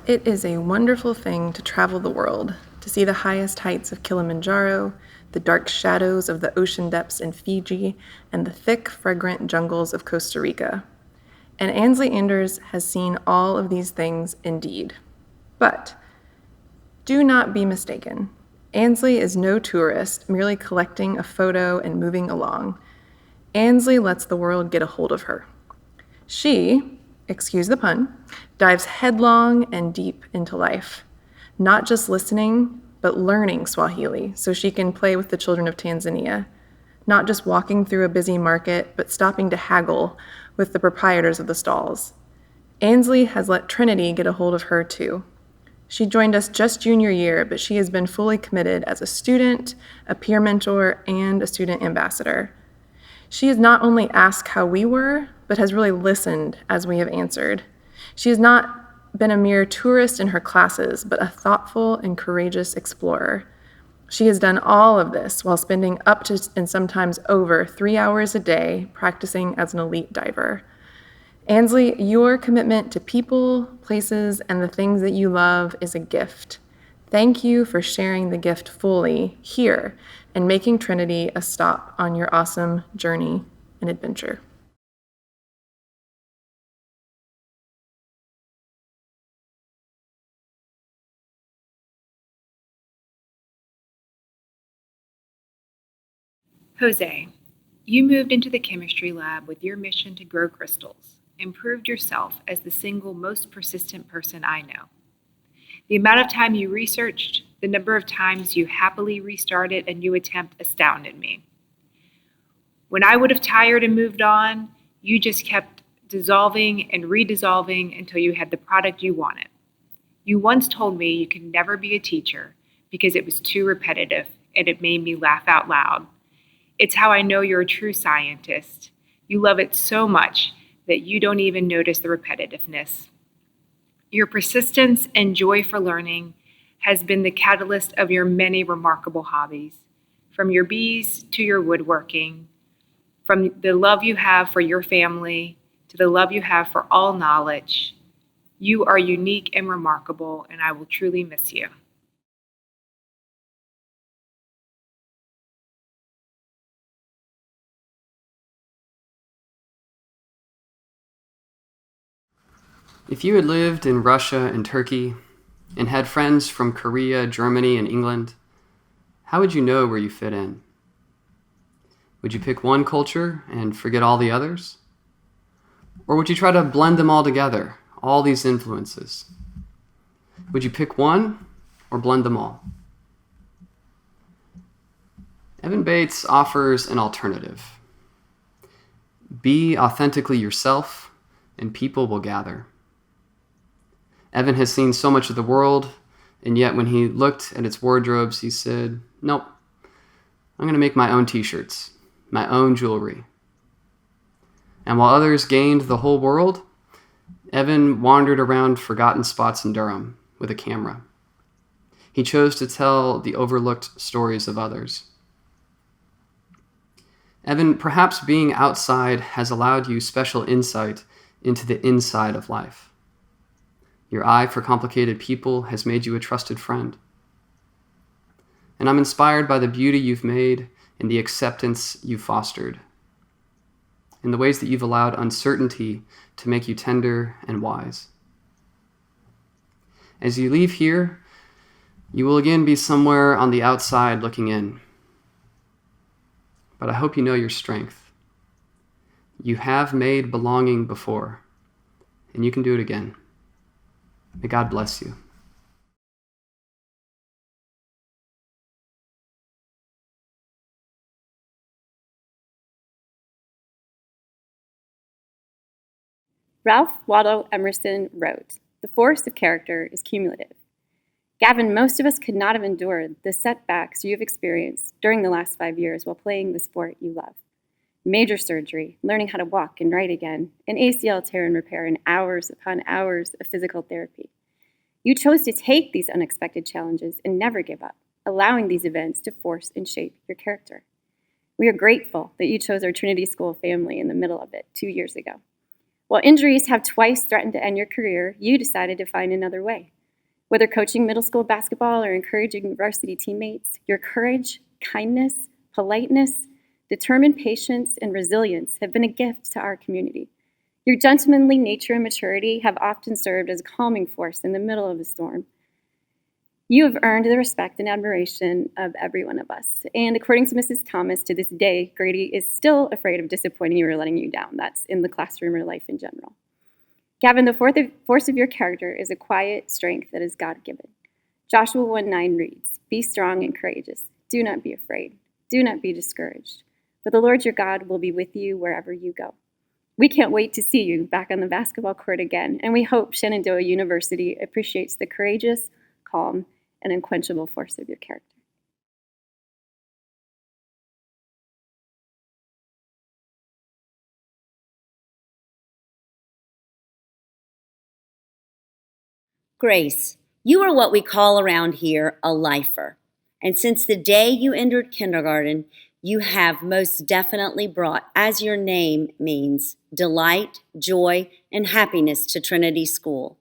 It is a wonderful thing to travel the world, to see the highest heights of Kilimanjaro, the dark shadows of the ocean depths in Fiji, and the thick, fragrant jungles of Costa Rica. And Ansley Anders has seen all of these things indeed. But do not be mistaken. Ansley is no tourist merely collecting a photo and moving along. Ansley lets the world get a hold of her. She, excuse the pun, dives headlong and deep into life, not just listening, but learning Swahili so she can play with the children of Tanzania, not just walking through a busy market, but stopping to haggle with the proprietors of the stalls. Ansley has let Trinity get a hold of her too. She joined us just junior year, but she has been fully committed as a student, a peer mentor, and a student ambassador. She has not only asked how we were, but has really listened as we have answered. She has not been a mere tourist in her classes, but a thoughtful and courageous explorer. She has done all of this while spending up to and sometimes over 3 hours a day practicing as an elite diver. Ansley, your commitment to people, places, and the things that you love is a gift. Thank you for sharing the gift fully here and making Trinity a stop on your awesome journey and adventure. Jose, you moved into the chemistry lab with your mission to grow crystals and proved yourself as the single most persistent person I know. The amount of time you researched, the number of times you happily restarted a new attempt astounded me. When I would have tired and moved on, you just kept dissolving and redissolving until you had the product you wanted. You once told me you could never be a teacher because it was too repetitive, and it made me laugh out loud. It's how I know you're a true scientist. You love it so much that you don't even notice the repetitiveness. Your persistence and joy for learning has been the catalyst of your many remarkable hobbies, from your bees to your woodworking, from the love you have for your family to the love you have for all knowledge. You are unique and remarkable, and I will truly miss you. If you had lived in Russia and Turkey and had friends from Korea, Germany, and England, how would you know where you fit in? Would you pick one culture and forget all the others? Or would you try to blend them all together, all these influences? Would you pick one or blend them all? Evan Bates offers an alternative. Be authentically yourself, and people will gather. Evan has seen so much of the world, and yet when he looked at its wardrobes, he said, nope, I'm going to make my own t-shirts, my own jewelry. And while others gained the whole world, Evan wandered around forgotten spots in Durham with a camera. He chose to tell the overlooked stories of others. Evan, perhaps being outside has allowed you special insight into the inside of life. Your eye for complicated people has made you a trusted friend. And I'm inspired by the beauty you've made and the acceptance you've fostered, in the ways that you've allowed uncertainty to make you tender and wise. As you leave here, you will again be somewhere on the outside looking in. But I hope you know your strength. You have made belonging before, and you can do it again. May God bless you. Ralph Waldo Emerson wrote, "The force of character is cumulative." Gavin, most of us could not have endured the setbacks you have experienced during the last 5 years while playing the sport you love. Major surgery, learning how to walk and write again, an ACL tear and repair, and hours upon hours of physical therapy. You chose to take these unexpected challenges and never give up, allowing these events to force and shape your character. We are grateful that you chose our Trinity School family in the middle of it 2 years ago. While injuries have twice threatened to end your career, you decided to find another way. Whether coaching middle school basketball or encouraging varsity teammates, your courage, kindness, politeness, determined patience, and resilience have been a gift to our community. Your gentlemanly nature and maturity have often served as a calming force in the middle of a storm. You have earned the respect and admiration of every one of us. And according to Mrs. Thomas, to this day, Grady is still afraid of disappointing you or letting you down. That's in the classroom or life in general. Gavin, the force of your character is a quiet strength that is God-given. Joshua 1:9 reads, "Be strong and courageous. Do not be afraid. Do not be discouraged. For the Lord your God will be with you wherever you go." We can't wait to see you back on the basketball court again, and we hope Shenandoah University appreciates the courageous, calm, and unquenchable force of your character. Grace, you are what we call around here a lifer. And since the day you entered kindergarten, you have most definitely brought, as your name means, delight, joy, and happiness to Trinity School.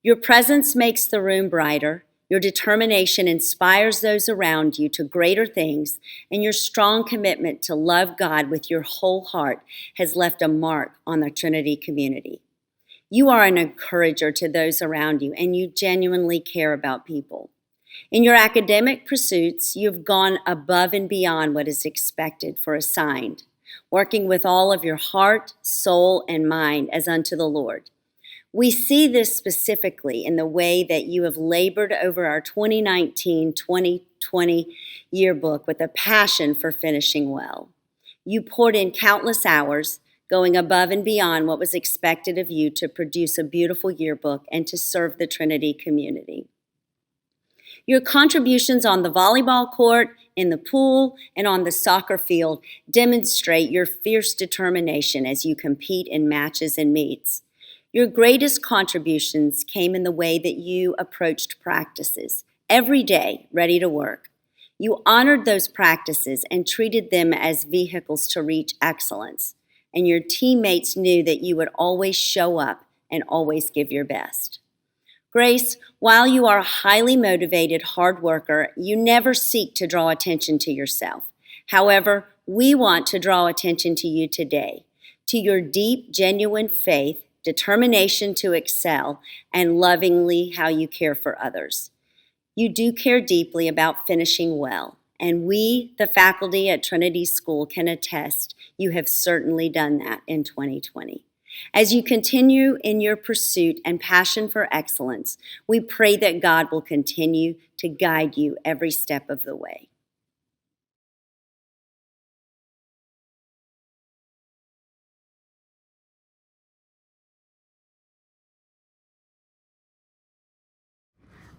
Your presence makes the room brighter, your determination inspires those around you to greater things, and your strong commitment to love God with your whole heart has left a mark on the Trinity community. You are an encourager to those around you, and you genuinely care about people. In your academic pursuits, you've gone above and beyond what is expected for assigned, working with all of your heart, soul, and mind as unto the Lord. We see this specifically in the way that you have labored over our 2019-2020 yearbook with a passion for finishing well. You poured in countless hours, going above and beyond what was expected of you to produce a beautiful yearbook and to serve the Trinity community. Your contributions on the volleyball court, in the pool, and on the soccer field demonstrate your fierce determination as you compete in matches and meets. Your greatest contributions came in the way that you approached practices, every day ready to work. You honored those practices and treated them as vehicles to reach excellence. And your teammates knew that you would always show up and always give your best. Grace, while you are a highly motivated hard worker, you never seek to draw attention to yourself. However, we want to draw attention to you today, to your deep, genuine faith, determination to excel, and lovingly how you care for others. You do care deeply about finishing well, and we, the faculty at Trinity School, can attest you have certainly done that in 2020. As you continue in your pursuit and passion for excellence, we pray that God will continue to guide you every step of the way.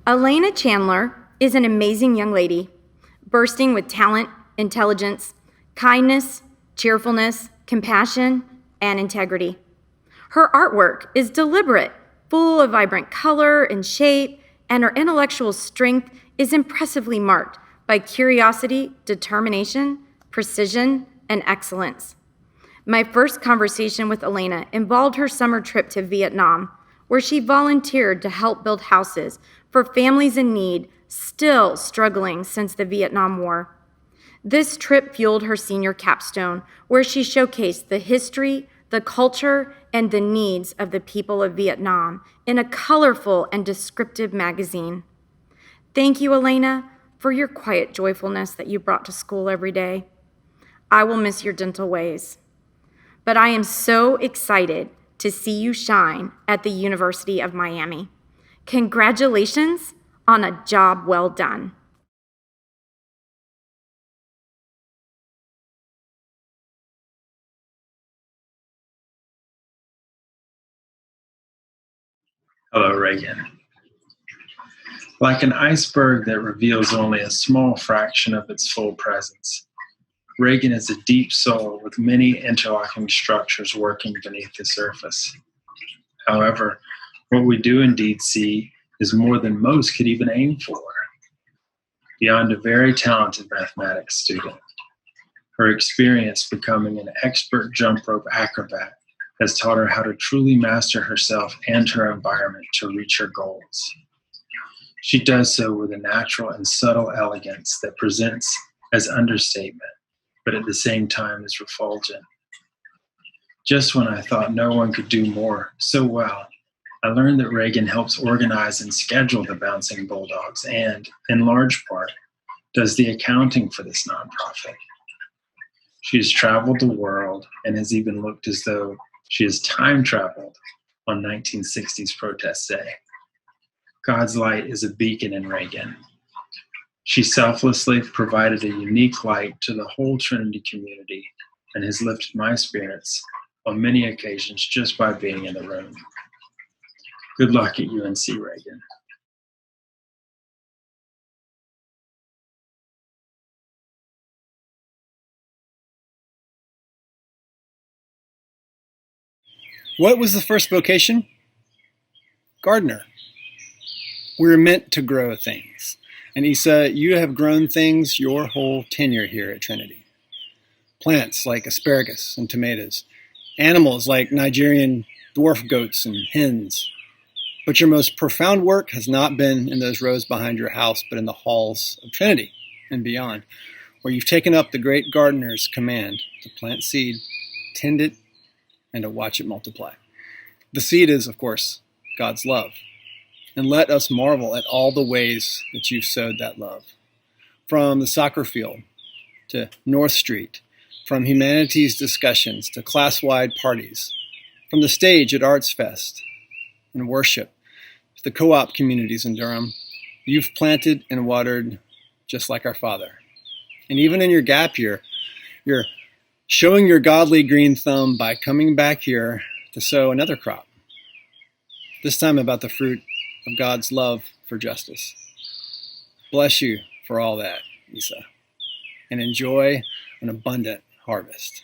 Alaina Chandler is an amazing young lady, bursting with talent, intelligence, kindness, cheerfulness, compassion, and integrity. Her artwork is deliberate, full of vibrant color and shape, and her intellectual strength is impressively marked by curiosity, determination, precision, and excellence. My first conversation with Alaina involved her summer trip to Vietnam, where she volunteered to help build houses for families in need still struggling since the Vietnam War. This trip fueled her senior capstone, where she showcased the history, the culture, and the needs of the people of Vietnam in a colorful and descriptive magazine. Thank you, Alaina, for your quiet joyfulness that you brought to school every day. I will miss your gentle ways, but I am so excited to see you shine at the University of Miami. Congratulations on a job well done. Hello, Ragan. Like an iceberg that reveals only a small fraction of its full presence, Ragan is a deep soul with many interlocking structures working beneath the surface. However, what we do indeed see is more than most could even aim for. Beyond a very talented mathematics student, her experience becoming an expert jump rope acrobat has taught her how to truly master herself and her environment to reach her goals. She does so with a natural and subtle elegance that presents as understatement, but at the same time is refulgent. Just when I thought no one could do more so well, I learned that Ragan helps organize and schedule the Bouncing Bulldogs and, in large part, does the accounting for this nonprofit. She has traveled the world and has even looked as though she has time traveled on 1960s Protest Day. God's light is a beacon in Ragan. She selflessly provided a unique light to the whole Trinity community and has lifted my spirits on many occasions just by being in the room. Good luck at UNC, Ragan. What was the first vocation? Gardener. We're meant to grow things. And Isa, you have grown things your whole tenure here at Trinity. Plants like asparagus and tomatoes. Animals like Nigerian dwarf goats and hens. But your most profound work has not been in those rows behind your house, but in the halls of Trinity and beyond, where you've taken up the great gardener's command to plant seed, tend it, and to watch it multiply. The seed is, of course, God's love. And let us marvel at all the ways that you've sowed that love. From the soccer field to North Street, from humanities discussions to class-wide parties, from the stage at Arts Fest and worship to the co-op communities in Durham, you've planted and watered just like our Father. And even in your gap year, you're showing your godly green thumb by coming back here to sow another crop, this time about the fruit of God's love for justice. Bless you for all that, Isa, and enjoy an abundant harvest.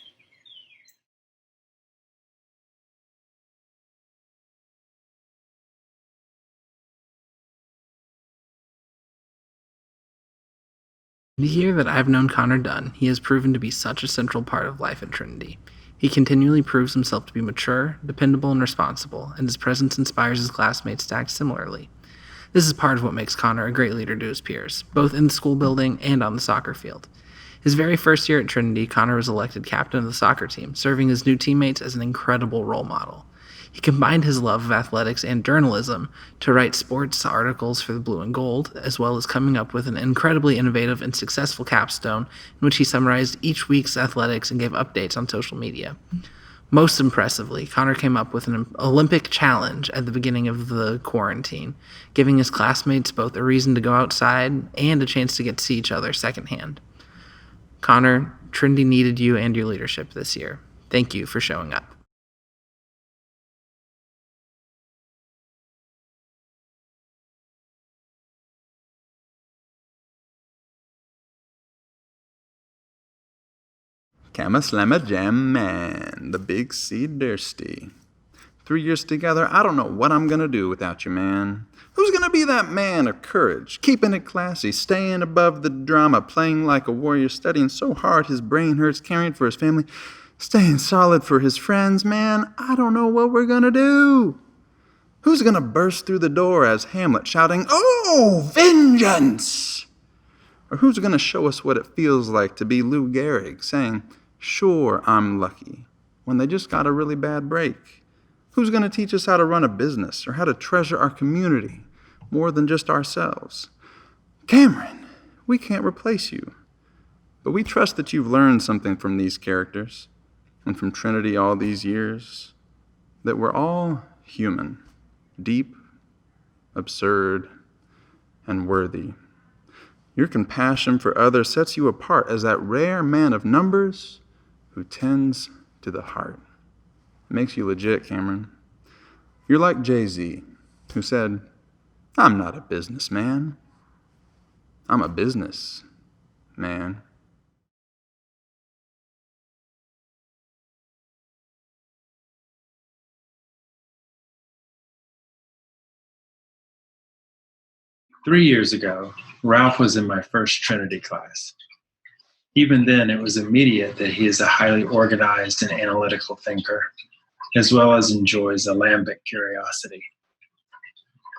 In the year that I've known Conor Dunn, he has proven to be such a central part of life at Trinity. He continually proves himself to be mature, dependable, and responsible, and his presence inspires his classmates to act similarly. This is part of what makes Conor a great leader to his peers, both in the school building and on the soccer field. His very first year at Trinity, Conor was elected captain of the soccer team, serving his new teammates as an incredible role model. He combined his love of athletics and journalism to write sports articles for the Blue and Gold, as well as coming up with an incredibly innovative and successful capstone in which he summarized each week's athletics and gave updates on social media. Most impressively, Conor came up with an Olympic challenge at the beginning of the quarantine, giving his classmates both a reason to go outside and a chance to get to see each other secondhand. Conor, Trinity needed you and your leadership this year. Thank you for showing up. Kamma slamma jam man, the big C Dursty. 3 years together, I don't know what I'm gonna do without you, man. Who's gonna be that man of courage, keeping it classy, staying above the drama, playing like a warrior, studying so hard his brain hurts, caring for his family, staying solid for his friends, man? I don't know what we're gonna do. Who's gonna burst through the door as Hamlet shouting, "Oh, vengeance!" Or who's gonna show us what it feels like to be Lou Gehrig saying, "Sure, I'm lucky," when they just got a really bad break? Who's going to teach us how to run a business or how to treasure our community more than just ourselves? Cameron, we can't replace you, but we trust that you've learned something from these characters and from Trinity all these years, that we're all human, deep, absurd, and worthy. Your compassion for others sets you apart as that rare man of numbers who tends to the heart. It makes you legit, Cameron. You're like Jay-Z, who said, "I'm not a businessman. I'm a business man." "3 years ago, Ralph was in my first Trinity class. Even then, it was immediate that he is a highly organized and analytical thinker. as well as enjoys a lambic curiosity.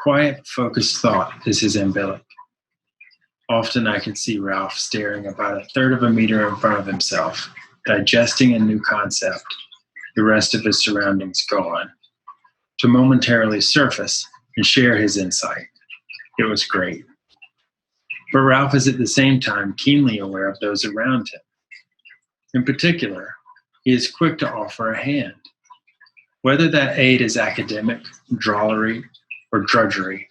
Quiet, focused thought is his umbilic. Often I can see Ralph staring about a third of a meter in front of himself, digesting a new concept, the rest of his surroundings gone, to momentarily surface and share his insight. It was great. But Ralph is at the same time keenly aware of those around him. In particular, he is quick to offer a hand. Whether that aid is academic, drollery, or drudgery,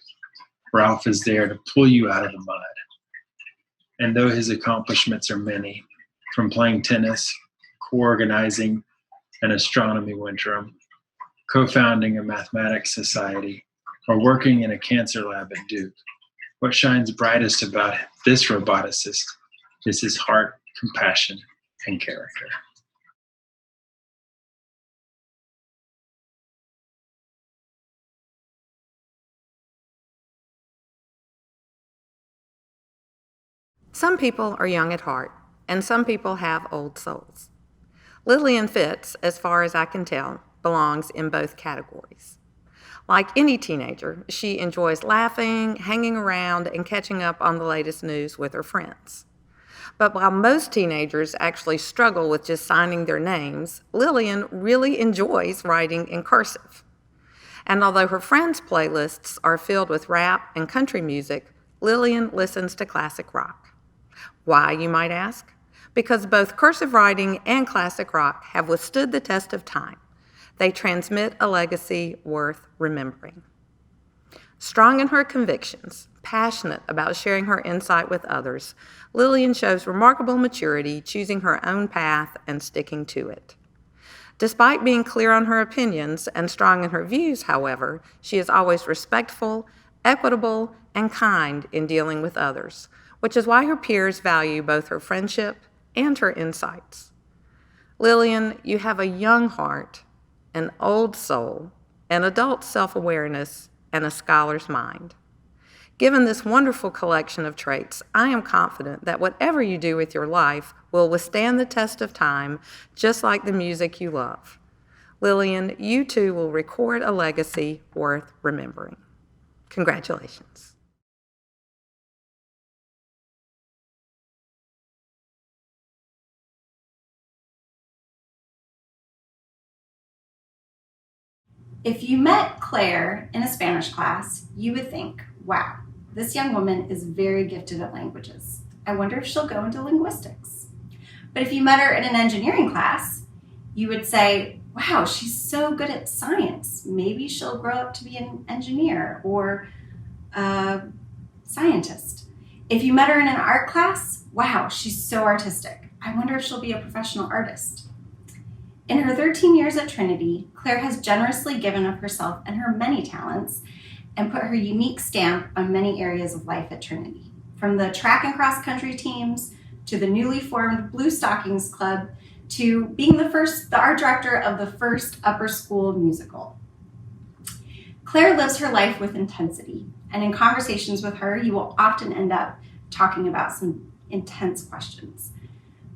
Ralph is there to pull you out of the mud. And though his accomplishments are many, from playing tennis, co-organizing an astronomy winterim, co-founding a mathematics society, or working in a cancer lab at Duke, what shines brightest about this roboticist is his heart, compassion, and character. Some people are young at heart, and some people have old souls. Lillian Fitz, as far as I can tell, belongs in both categories. Like any teenager, she enjoys laughing, hanging around, and catching up on the latest news with her friends. But while most teenagers actually struggle with just signing their names, Lillian really enjoys writing in cursive. And although her friends' playlists are filled with rap and country music, Lillian listens to classic rock. Why, you might ask? Because both cursive writing and classic rock have withstood the test of time. They transmit a legacy worth remembering. Strong in her convictions, passionate about sharing her insight with others, Lillian shows remarkable maturity, choosing her own path and sticking to it. Despite being clear on her opinions and strong in her views, however, she is always respectful, equitable, and kind in dealing with others, which is why her peers value both her friendship and her insights. Lillian, you have a young heart, an old soul, an adult self-awareness, and a scholar's mind. Given this wonderful collection of traits, I am confident that whatever you do with your life will withstand the test of time, just like the music you love. Lillian, you too will record a legacy worth remembering. Congratulations. If you met Claire in a Spanish class, you would think, wow, this young woman is very gifted at languages. I wonder if she'll go into linguistics. But if you met her in an engineering class, you would say, wow, she's so good at science. Maybe she'll grow up to be an engineer or a scientist. If you met her in an art class, wow, she's so artistic. I wonder if she'll be a professional artist. In her 13 years at Trinity, Claire has generously given of herself and her many talents and put her unique stamp on many areas of life at Trinity, from the track and cross country teams to the newly formed Blue Stockings Club to being the art director of the first upper school musical. Claire lives her life with intensity, and in conversations with her, you will often end up talking about some intense questions.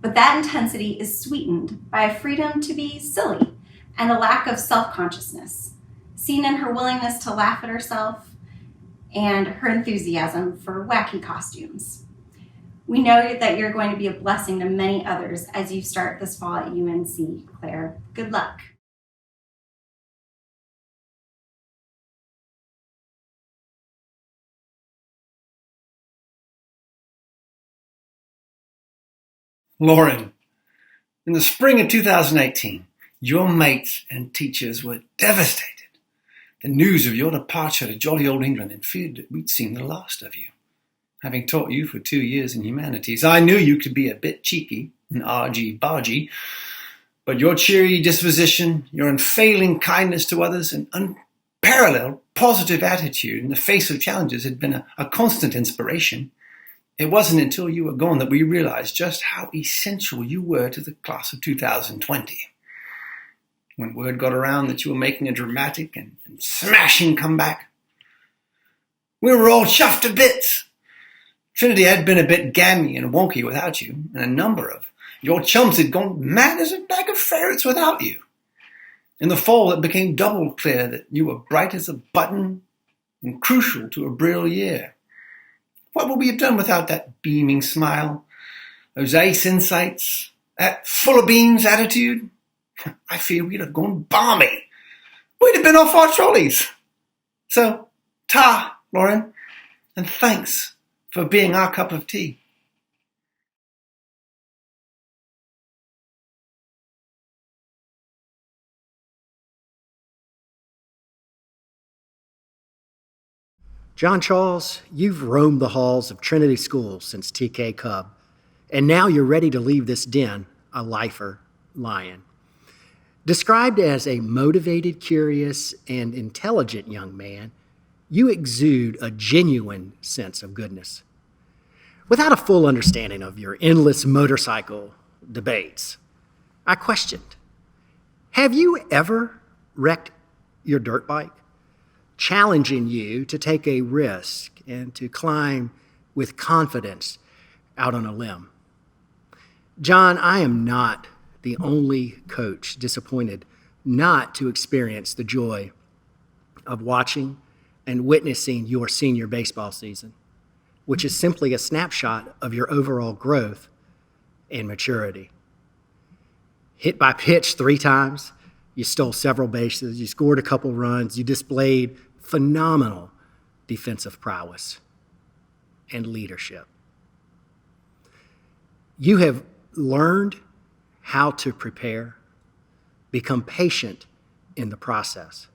But that intensity is sweetened by a freedom to be silly and a lack of self-consciousness, seen in her willingness to laugh at herself and her enthusiasm for wacky costumes. We know that you're going to be a blessing to many others as you start this fall at UNC, Claire. Good luck. Lauren, in the spring of 2018, your mates and teachers were devastated. The news of your departure to jolly old England and feared that we'd seen the last of you. Having taught you for 2 years in humanities, I knew you could be a bit cheeky and argy-bargy, but your cheery disposition, your unfailing kindness to others, and unparalleled positive attitude in the face of challenges had been a constant inspiration. It wasn't until you were gone that we realized just how essential you were to the class of 2020. When word got around that you were making a dramatic and smashing comeback, we were all chuffed to bits. Trinity had been a bit gammy and wonky without you, and a number of your chums had gone mad as a bag of ferrets without you. In the fall, it became double clear that you were bright as a button and crucial to a brilliant year. What would we have done without that beaming smile, those ace insights, that full of beans attitude? I fear we'd have gone balmy. We'd have been off our trolleys. So, ta, Lauren, and thanks for being our cup of tea. John Charles, you've roamed the halls of Trinity School since TK Cub, and now you're ready to leave this den a lifer lion. Described as a motivated, curious, and intelligent young man, you exude a genuine sense of goodness. Without a full understanding of your endless motorcycle debates, I questioned, have you ever wrecked your dirt bike? Challenging you to take a risk and to climb with confidence out on a limb. John, I am not the only coach disappointed not to experience the joy of watching and witnessing your senior baseball season, which is simply a snapshot of your overall growth and maturity. Hit by pitch 3 times, you stole several bases, you scored a couple runs, you displayed phenomenal defensive prowess and leadership. You have learned how to prepare, become patient in the process,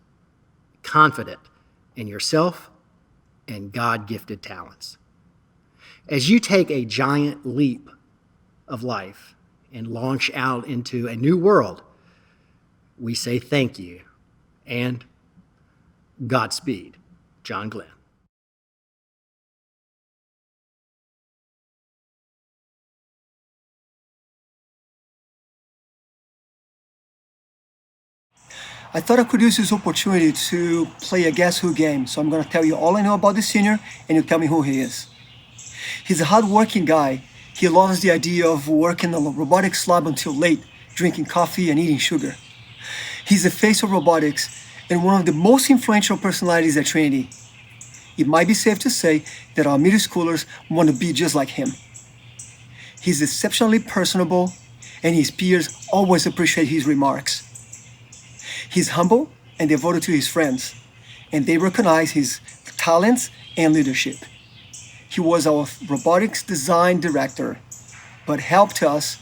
confident in yourself and God-gifted talents. As you take a giant leap of life and launch out into a new world, we say thank you and Godspeed, John Glenn. I thought I could use this opportunity to play a Guess Who game, so I'm going to tell you all I know about the senior, and you tell me who he is. He's a hard-working guy. He loves the idea of working the robotics lab until late, drinking coffee and eating sugar. He's the face of robotics and one of the most influential personalities at Trinity. It might be safe to say that our middle schoolers want to be just like him. He's exceptionally personable, and his peers always appreciate his remarks. He's humble and devoted to his friends, and they recognize his talents and leadership. He was our robotics design director, but helped us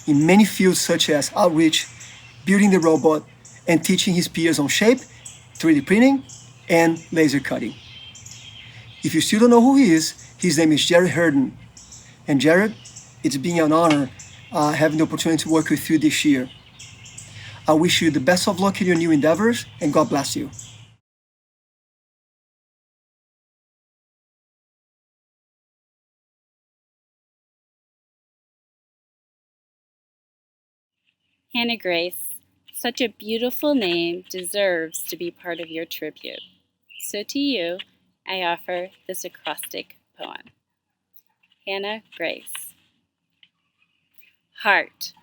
in many fields such as outreach, building the robot, and teaching his peers on shape, 3D printing, and laser cutting. If you still don't know who he is, his name is Jarrett Herndon. And Jarrett, it's been an honor having the opportunity to work with you this year. I wish you the best of luck in your new endeavors, and God bless you. Hannah Grace, such a beautiful name deserves to be part of your tribute. So to you, I offer this acrostic poem. Hannah Grace. Heart.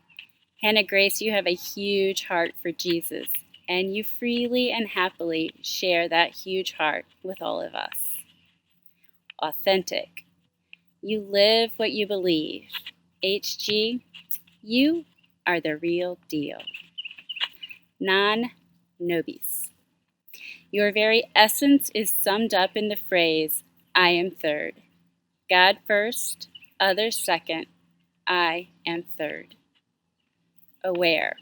Hannah Grace, you have a huge heart for Jesus, and you freely and happily share that huge heart with all of us. Authentic. You live what you believe. HG, you are the real deal. Non nobis. Your very essence is summed up in the phrase, I am third. God first, others second, I am third. Aware.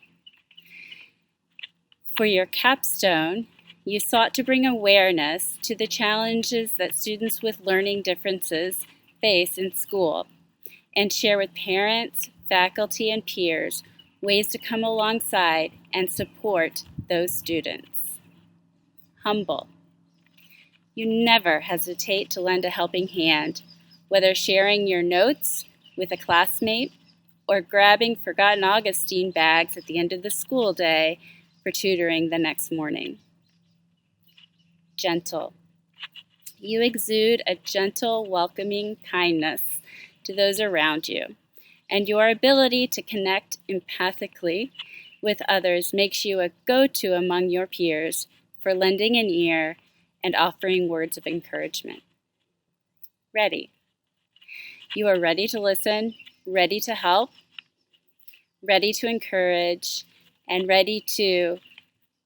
For your capstone, you sought to bring awareness to the challenges that students with learning differences face in school and share with parents, faculty, and peers ways to come alongside and support those students. Humble. You never hesitate to lend a helping hand, whether sharing your notes with a classmate or grabbing forgotten Augustine bags at the end of the school day for tutoring the next morning. Gentle. You exude a gentle, welcoming kindness to those around you, and your ability to connect empathically with others makes you a go-to among your peers for lending an ear and offering words of encouragement. Ready. You are ready to listen, ready to help, ready to encourage, and ready to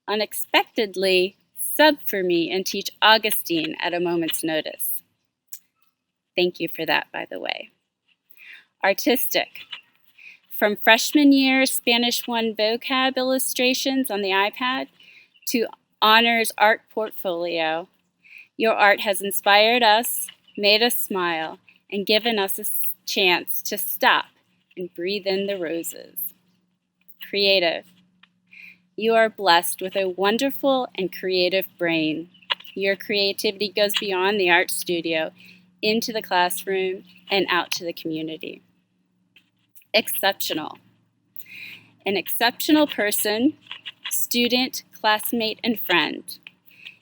unexpectedly sub for me and teach Augustine at a moment's notice. Thank you for that, by the way. Artistic. From freshman year Spanish 1 vocab illustrations on the iPad to honors art portfolio, your art has inspired us, made us smile, and given us a chance to stop and breathe in the roses. Creative. You are blessed with a wonderful and creative brain. Your creativity goes beyond the art studio, into the classroom, and out to the community. Exceptional. An exceptional person, student, classmate, and friend.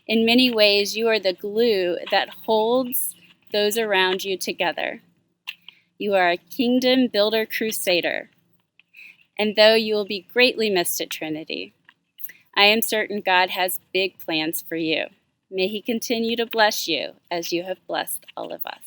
In many ways, you are the glue that holds those around you together. You are a kingdom builder crusader. And though you will be greatly missed at Trinity, I am certain God has big plans for you. May He continue to bless you as you have blessed all of us.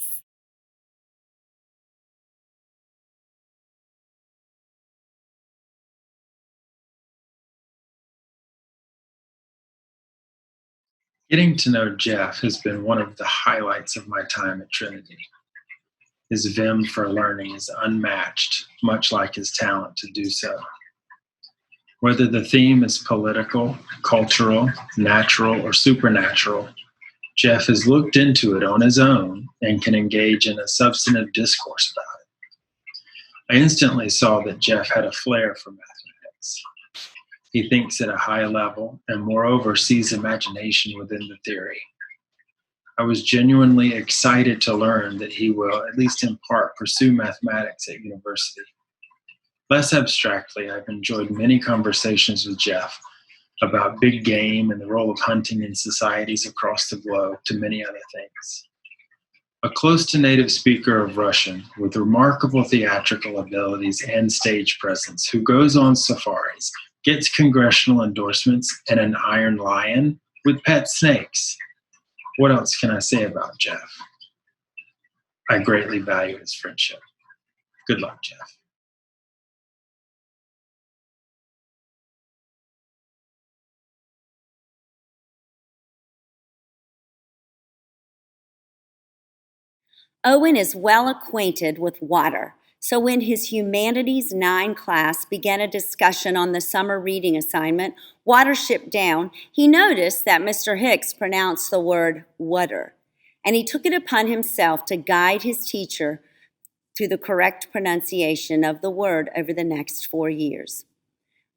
Getting to know Jeff has been one of the highlights of my time at Trinity. His vim for learning is unmatched, much like his talent to do so. Whether the theme is political, cultural, natural, or supernatural, Jeff has looked into it on his own and can engage in a substantive discourse about it. I instantly saw that Jeff had a flair for mathematics. He thinks at a high level and moreover sees imagination within the theory. I was genuinely excited to learn that he will, at least in part, pursue mathematics at university. Less abstractly, I've enjoyed many conversations with Jeff about big game and the role of hunting in societies across the globe, to many other things. A close to native speaker of Russian with remarkable theatrical abilities and stage presence who goes on safaris, gets congressional endorsements, and an iron lion with pet snakes. What else can I say about Jeff? I greatly value his friendship. Good luck, Jeff. Owen is well acquainted with water, so when his Humanities 9 class began a discussion on the summer reading assignment, Watership Down, he noticed that Mr. Hicks pronounced the word water, and he took it upon himself to guide his teacher to the correct pronunciation of the word over the next 4 years.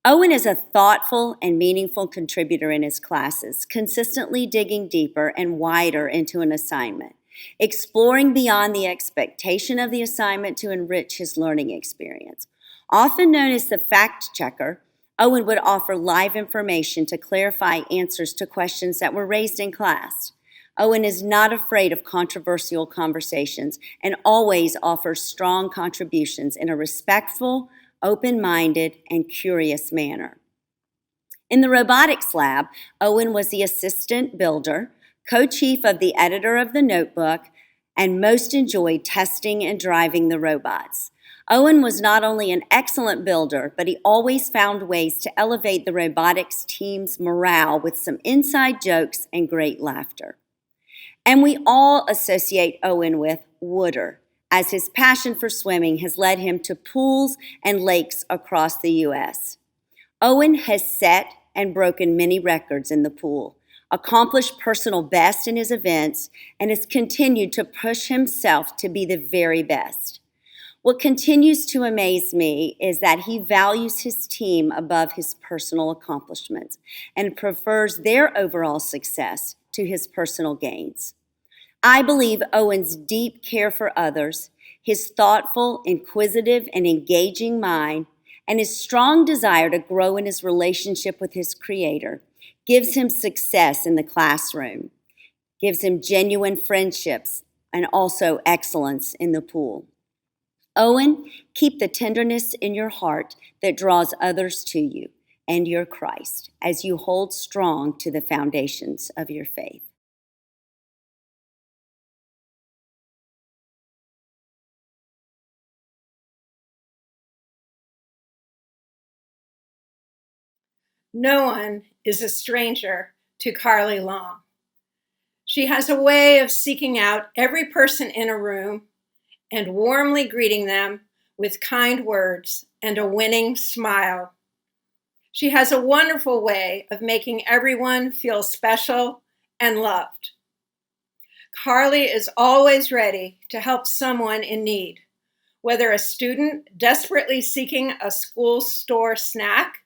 Owen is a thoughtful and meaningful contributor in his classes, consistently digging deeper and wider into an assignment, exploring beyond the expectation of the assignment to enrich his learning experience. Often known as the fact checker, Owen would offer live information to clarify answers to questions that were raised in class. Owen is not afraid of controversial conversations and always offers strong contributions in a respectful, open-minded, and curious manner. In the robotics lab, Owen was the assistant builder, co-chief of the editor of the notebook, and most enjoyed testing and driving the robots. Owen was not only an excellent builder, but he always found ways to elevate the robotics team's morale with some inside jokes and great laughter. And we all associate Owen with water, as his passion for swimming has led him to pools and lakes across the U.S. Owen has set and broken many records in the pool, accomplished personal best in his events, and has continued to push himself to be the very best. What continues to amaze me is that he values his team above his personal accomplishments and prefers their overall success to his personal gains. I believe Owen's deep care for others, his thoughtful, inquisitive, and engaging mind, and his strong desire to grow in his relationship with his Creator gives him success in the classroom, gives him genuine friendships, and also excellence in the pool. Owen, keep the tenderness in your heart that draws others to you. and your Christ as you hold strong to the foundations of your faith. No one is a stranger to Carly Long. She has a way of seeking out every person in a room and warmly greeting them with kind words and a winning smile. She has a wonderful way of making everyone feel special and loved. Carly is always ready to help someone in need, whether a student desperately seeking a school store snack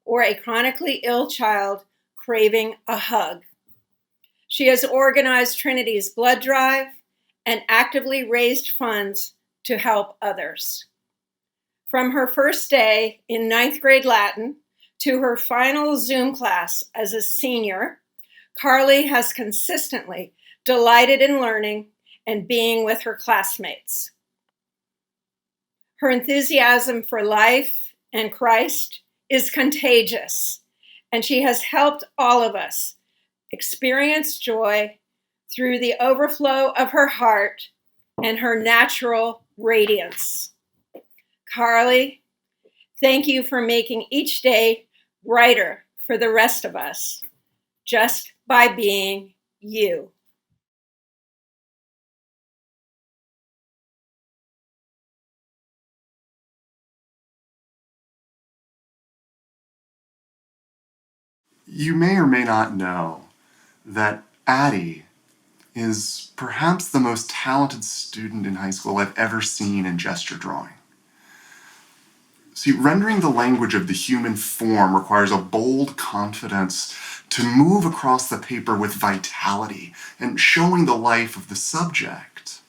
or a chronically ill child craving a hug. She has organized Trinity's blood drive and actively raised funds to help others. From her first day in 9th grade Latin to her final Zoom class as a senior, Carly has consistently delighted in learning and being with her classmates. Her enthusiasm for life and Christ is contagious, and she has helped all of us experience joy through the overflow of her heart and her natural radiance. Carly, thank you for making each day brighter for the rest of us, just by being you. You may or may not know that Addie is perhaps the most talented student in high school I've ever seen in gesture drawing. See, rendering the language of the human form requires a bold confidence to move across the paper with vitality and showing the life of the subject,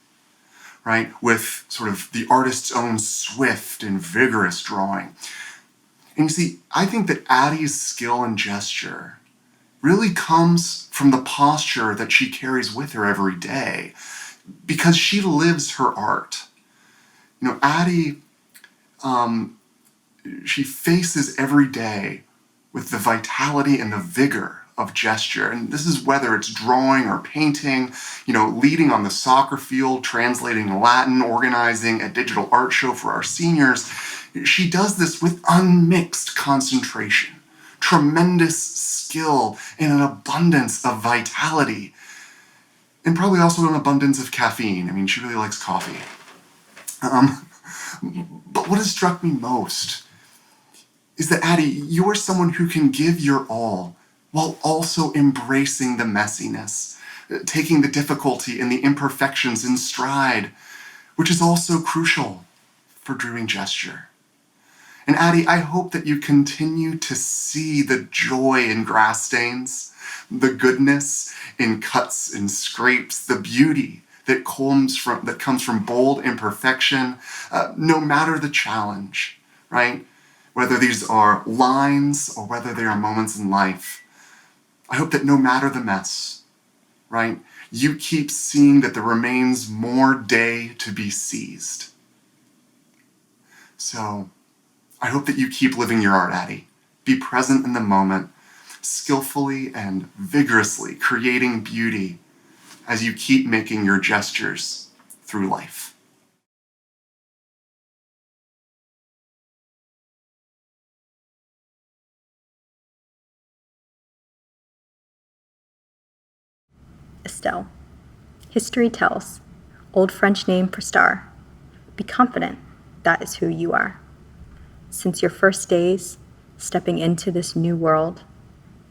right? With sort of the artist's own swift and vigorous drawing. And you see, I think that Addie's skill and gesture really comes from the posture that she carries with her every day, because she lives her art. You know, Addie, she faces every day with the vitality and the vigor of gesture. And this is whether it's drawing or painting, you know, leading on the soccer field, translating Latin, organizing a digital art show for our seniors. She does this with unmixed concentration, tremendous skill, and an abundance of vitality. And probably also an abundance of caffeine. I mean, she really likes coffee. But what has struck me most is that, Addie, you are someone who can give your all while also embracing the messiness, taking the difficulty and the imperfections in stride, which is also crucial for drawing gesture. And Addie, I hope that you continue to see the joy in grass stains, the goodness in cuts and scrapes, the beauty that comes from bold imperfection, no matter the challenge, right? Whether these are lines or whether they are moments in life. I hope that no matter the mess, right, you keep seeing that there remains more day to be seized. So I hope that you keep living your art, Addie. Be present in the moment, skillfully and vigorously creating beauty as you keep making your gestures through life. Estelle. History tells, old French name for star. Be confident that is who you are. Since your first days, stepping into this new world,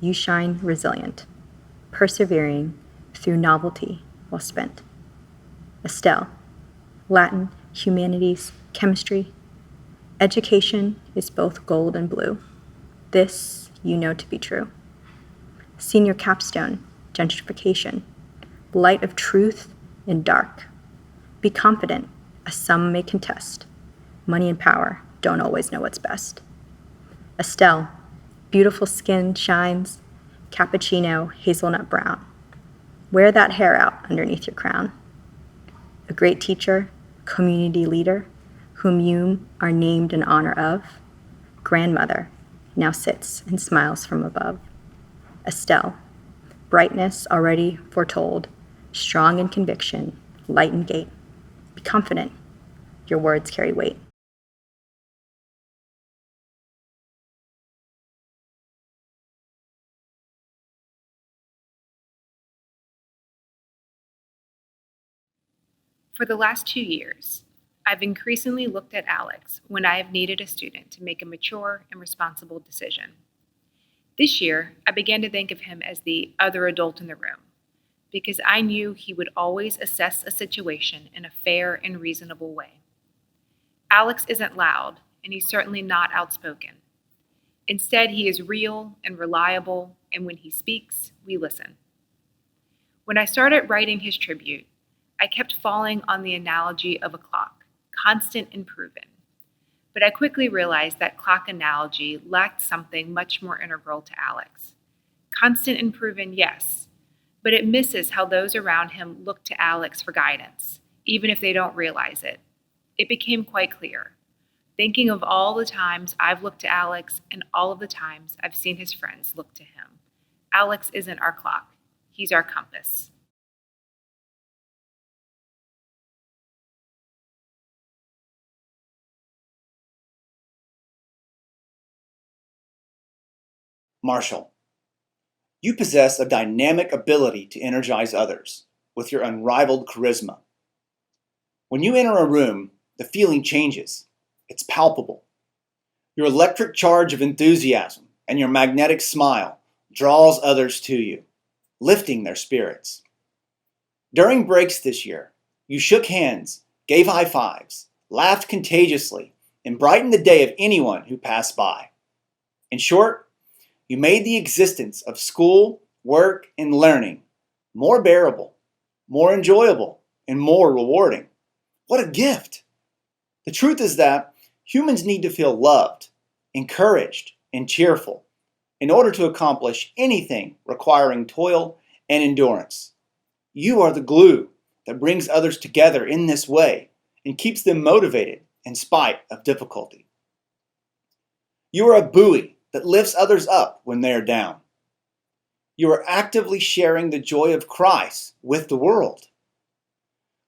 you shine resilient, persevering through novelty while spent. Estelle. Latin, humanities, chemistry. Education is both gold and blue. This you know to be true. Senior capstone, gentrification. Light of truth in dark. Be confident, as some may contest. Money and power don't always know what's best. Estelle, beautiful skin shines, cappuccino, hazelnut brown. Wear that hair out underneath your crown. A great teacher, community leader, whom you are named in honor of, grandmother, now sits and smiles from above. Estelle, brightness already foretold, strong in conviction, light in gait. Be confident. Your words carry weight. For the last 2 years, I've increasingly looked at Alex when I have needed a student to make a mature and responsible decision. This year, I began to think of him as the other adult in the room, because I knew he would always assess a situation in a fair and reasonable way. Alex isn't loud, and he's certainly not outspoken. Instead, he is real and reliable, and when he speaks, we listen. When I started writing his tribute, I kept falling on the analogy of a clock, constant and proven. But I quickly realized that clock analogy lacked something much more integral to Alex. Constant and proven, yes, but it misses how those around him look to Alex for guidance, even if they don't realize it. It became quite clear, thinking of all the times I've looked to Alex and all of the times I've seen his friends look to him. Alex isn't our clock, he's our compass. Marshall, you possess a dynamic ability to energize others with your unrivaled charisma. When you enter a room, the feeling changes. It's palpable. Your electric charge of enthusiasm and your magnetic smile draws others to you, lifting their spirits. During breaks this year, you shook hands, gave high fives, laughed contagiously, and brightened the day of anyone who passed by. In short, you made the existence of school, work, and learning more bearable, more enjoyable, and more rewarding. What a gift! The truth is that humans need to feel loved, encouraged, and cheerful in order to accomplish anything requiring toil and endurance. You are the glue that brings others together in this way and keeps them motivated in spite of difficulty. You are a buoy that lifts others up when they are down. You are actively sharing the joy of Christ with the world.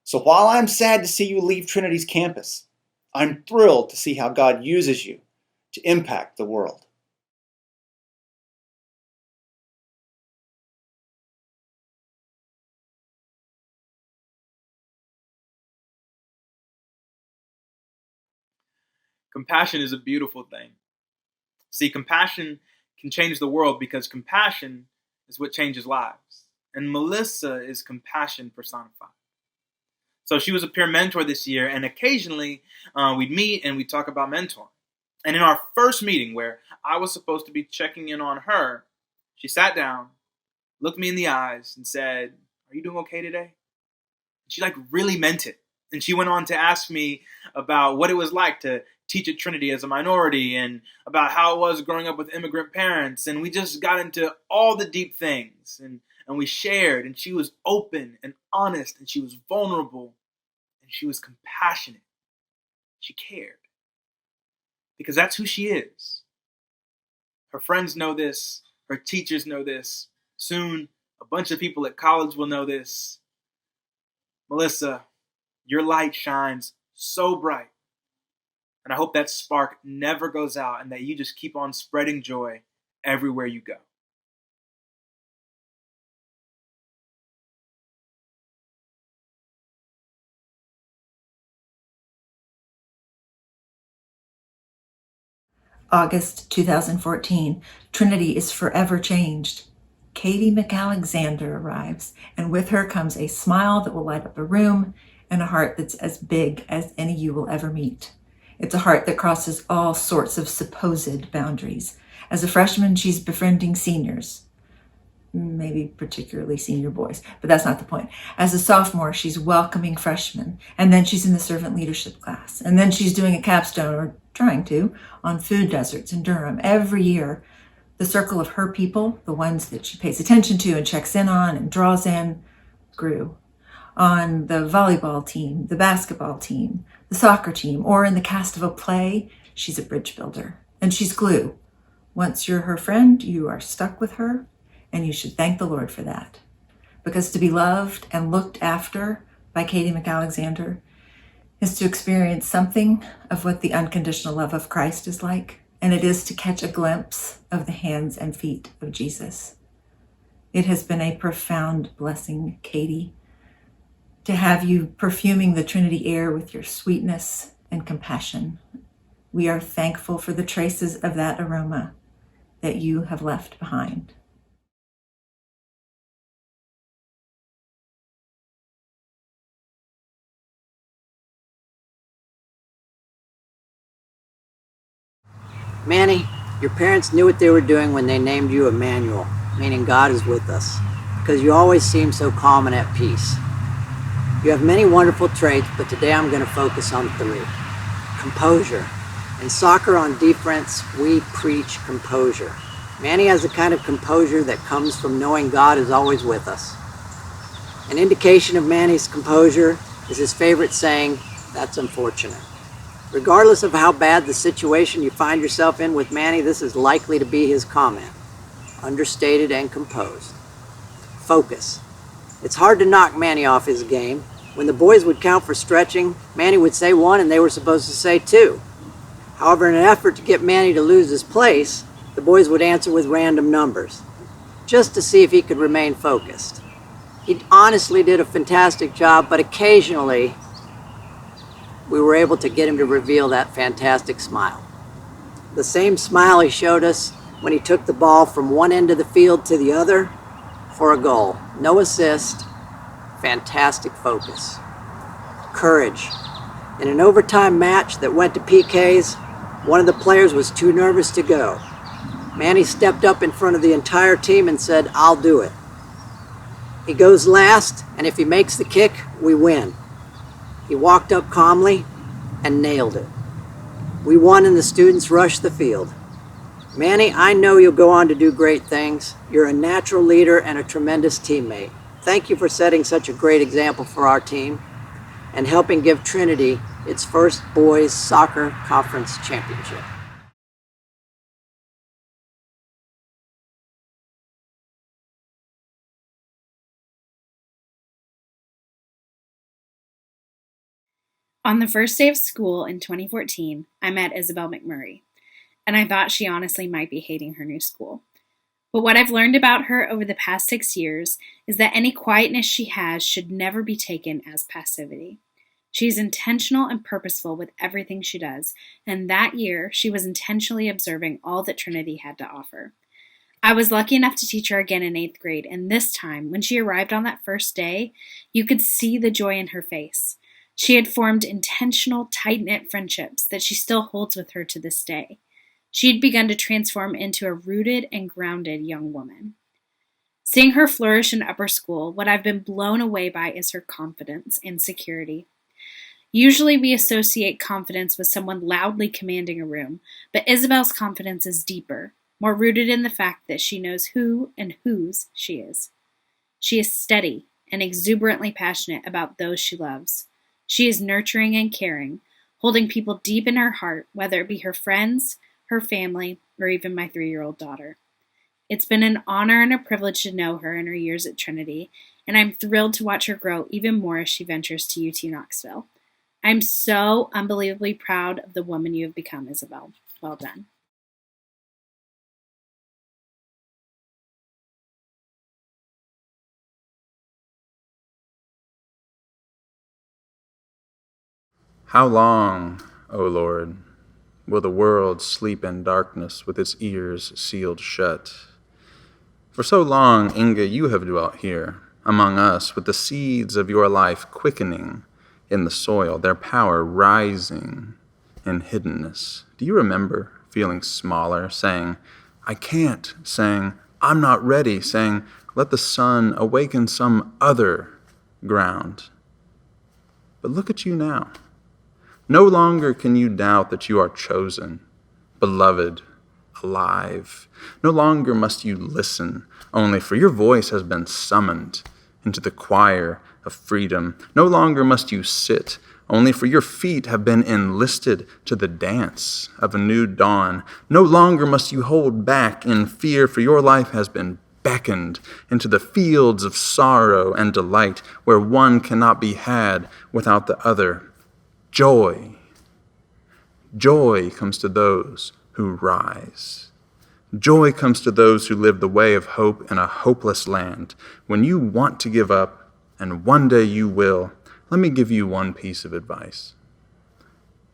So while I'm sad to see you leave Trinity's campus, I'm thrilled to see how God uses you to impact the world. Compassion is a beautiful thing. See, compassion can change the world because compassion is what changes lives. And Melissa is compassion personified. So she was a peer mentor this year, and occasionally we'd meet and we'd talk about mentoring. And in our first meeting, where I was supposed to be checking in on her, she sat down, looked me in the eyes, and said, "Are you doing okay today?" She really meant it. And she went on to ask me about what it was like to teach at Trinity as a minority and about how it was growing up with immigrant parents. And we just got into all the deep things and we shared, and she was open and honest, and she was vulnerable, and she was compassionate. She cared because that's who she is. Her friends know this. Her teachers know this. Soon, a bunch of people at college will know this. Melissa, your light shines so bright. And I hope that spark never goes out and that you just keep on spreading joy everywhere you go. August 2014, Trinity is forever changed. Katie McAlexander arrives, and with her comes a smile that will light up a room and a heart that's as big as any you will ever meet. It's a heart that crosses all sorts of supposed boundaries. As a freshman, she's befriending seniors, maybe particularly senior boys, but that's not the point. As a sophomore, she's welcoming freshmen, and then she's in the servant leadership class, and then she's doing a capstone, or trying to, on food deserts in Durham. Every year, the circle of her people, the ones that she pays attention to and checks in on and draws in, grew. On the volleyball team, the basketball team, the soccer team, or in the cast of a play, she's a bridge builder, and she's glue. Once you're her friend, you are stuck with her, and you should thank the Lord for that. Because to be loved and looked after by Katie McAlexander is to experience something of what the unconditional love of Christ is like, and it is to catch a glimpse of the hands and feet of Jesus. It has been a profound blessing, Katie, to have you perfuming the Trinity air with your sweetness and compassion. We are thankful for the traces of that aroma that you have left behind. Manny, your parents knew what they were doing when they named you Emmanuel, meaning God is with us, because you always seem so calm and at peace. You have many wonderful traits, but today I'm going to focus on 3. Composure. In soccer on defense, we preach composure. Manny has the kind of composure that comes from knowing God is always with us. An indication of Manny's composure is his favorite saying, "That's unfortunate." Regardless of how bad the situation you find yourself in with Manny, this is likely to be his comment. Understated and composed. Focus. It's hard to knock Manny off his game. When the boys would count for stretching, Manny would say 1 and they were supposed to say 2. However, in an effort to get Manny to lose his place, the boys would answer with random numbers, just to see if he could remain focused. He honestly did a fantastic job, but occasionally we were able to get him to reveal that fantastic smile. The same smile he showed us when he took the ball from one end of the field to the other for a goal. No assist, fantastic focus. Courage. In an overtime match that went to PKs, one of the players was too nervous to go. Manny stepped up in front of the entire team and said, "I'll do it." He goes last, and if he makes the kick, we win. He walked up calmly and nailed it. We won and the students rushed the field. Manny, I know you'll go on to do great things. You're a natural leader and a tremendous teammate. Thank you for setting such a great example for our team and helping give Trinity its first boys soccer conference championship. On the first day of school in 2014, I met Isabel McMurray, and I thought she honestly might be hating her new school. But what I've learned about her over the past 6 years is that any quietness she has should never be taken as passivity. She's intentional and purposeful with everything she does, and that year she was intentionally observing all that Trinity had to offer. I was lucky enough to teach her again in 8th grade, and this time, when she arrived on that first day, you could see the joy in her face. She had formed intentional, tight-knit friendships that she still holds with her to this day. She had begun to transform into a rooted and grounded young woman. Seeing her flourish in upper school, what I've been blown away by is her confidence and security. Usually we associate confidence with someone loudly commanding a room, but Isabel's confidence is deeper, more rooted in the fact that she knows who and whose she is. She is steady and exuberantly passionate about those she loves. She is nurturing and caring, holding people deep in her heart, whether it be her friends, her family, or even my 3-year-old daughter. It's been an honor and a privilege to know her in her years at Trinity, and I'm thrilled to watch her grow even more as she ventures to UT Knoxville. I'm so unbelievably proud of the woman you have become, Isabel. Well done. How long, O Lord, will the world sleep in darkness with its ears sealed shut? For so long, Inga, you have dwelt here among us with the seeds of your life quickening in the soil, their power rising in hiddenness. Do you remember feeling smaller, saying, "I can't," saying, "I'm not ready," saying, "Let the sun awaken some other ground"? But look at you now. No longer can you doubt that you are chosen, beloved, alive. No longer must you listen, only for your voice has been summoned into the choir of freedom. No longer must you sit only for your feet have been enlisted to the dance of a new dawn. No longer must you hold back in fear, for your life has been beckoned into the fields of sorrow and delight, where one cannot be had without the other. Joy. Joy comes to those who rise. Joy comes to those who live the way of hope in a hopeless land. When you want to give up, and one day you will, let me give you one piece of advice.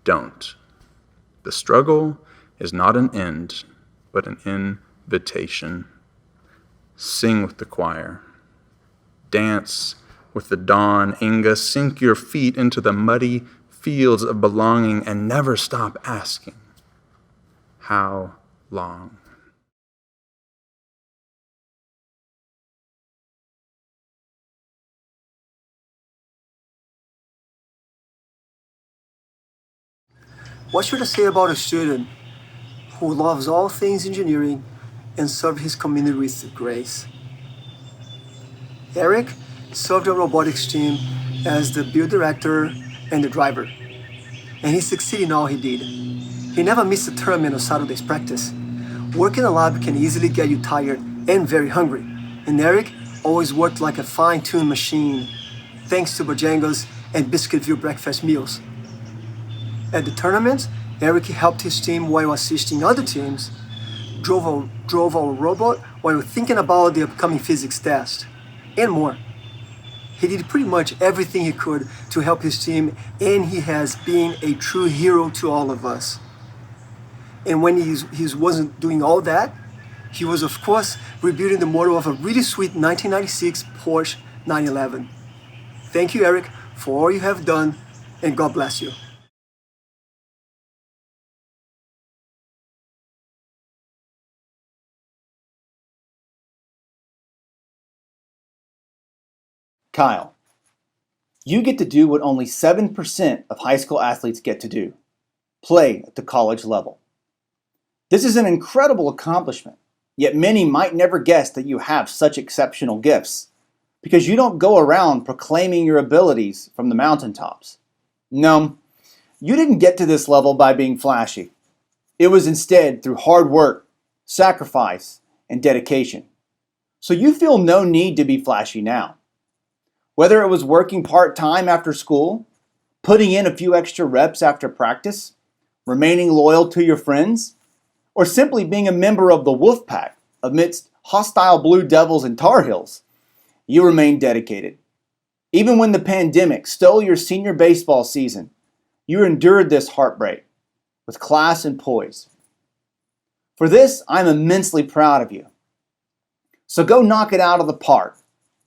Don't. The struggle is not an end, but an invitation. Sing with the choir. Dance with the dawn. Inga, sink your feet into the muddy fields of belonging and never stop asking, how long? What should I say about a student who loves all things engineering and served his community with grace? Eric served a robotics team as the build director and the driver, and he succeeded in all he did. He never missed a tournament or Saturday's practice. Working in a lab can easily get you tired and very hungry, and Eric always worked like a fine-tuned machine, thanks to Bojangles and Biscuitville breakfast meals. At the tournament, Eric helped his team while assisting other teams, drove our robot while thinking about the upcoming physics test, and more. He did pretty much everything he could to help his team, and he has been a true hero to all of us. And when he wasn't doing all that, he was, of course, rebuilding the motor of a really sweet 1996 Porsche 911. Thank you, Eric, for all you have done, and God bless you. Kyle, you get to do what only 7% of high school athletes get to do: play at the college level. This is an incredible accomplishment, yet many might never guess that you have such exceptional gifts, because you don't go around proclaiming your abilities from the mountaintops. No, you didn't get to this level by being flashy. It was instead through hard work, sacrifice, and dedication. So you feel no need to be flashy now. Whether it was working part-time after school, putting in a few extra reps after practice, remaining loyal to your friends, or simply being a member of the Wolf Pack amidst hostile Blue Devils and Tar Heels, you remained dedicated. Even when the pandemic stole your senior baseball season, you endured this heartbreak with class and poise. For this, I'm immensely proud of you. So go knock it out of the park,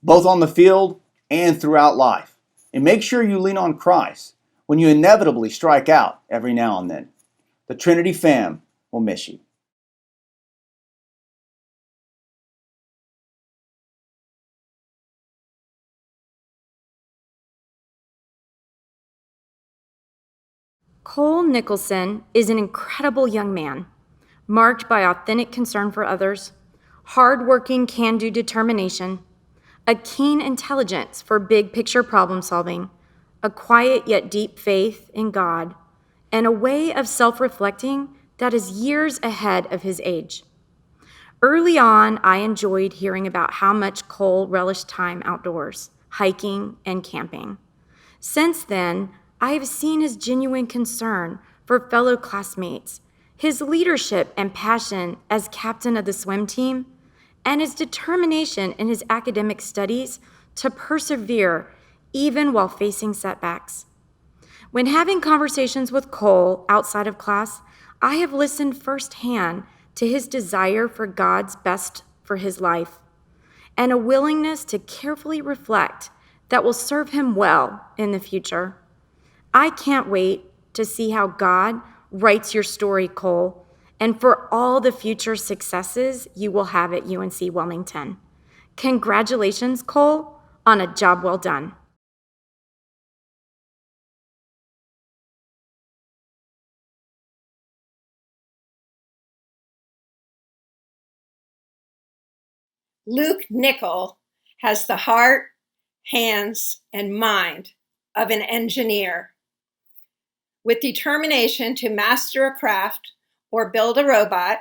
both on the field and throughout life. And make sure you lean on Christ when you inevitably strike out every now and then. The Trinity fam will miss you. Cole Nicholson is an incredible young man, marked by authentic concern for others, hard-working can-do determination, a keen intelligence for big-picture problem-solving, a quiet yet deep faith in God, and a way of self-reflecting that is years ahead of his age. Early on, I enjoyed hearing about how much Cole relished time outdoors, hiking and camping. Since then, I have seen his genuine concern for fellow classmates, his leadership and passion as captain of the swim team, and his determination in his academic studies to persevere even while facing setbacks. When having conversations with Cole outside of class, I have listened firsthand to his desire for God's best for his life and a willingness to carefully reflect that will serve him well in the future. I can't wait to see how God writes your story, Cole, and for all the future successes you will have at UNC Wilmington. Congratulations, Cole, on a job well done. Luke Nickel has the heart, hands, and mind of an engineer. With determination to master a craft or build a robot,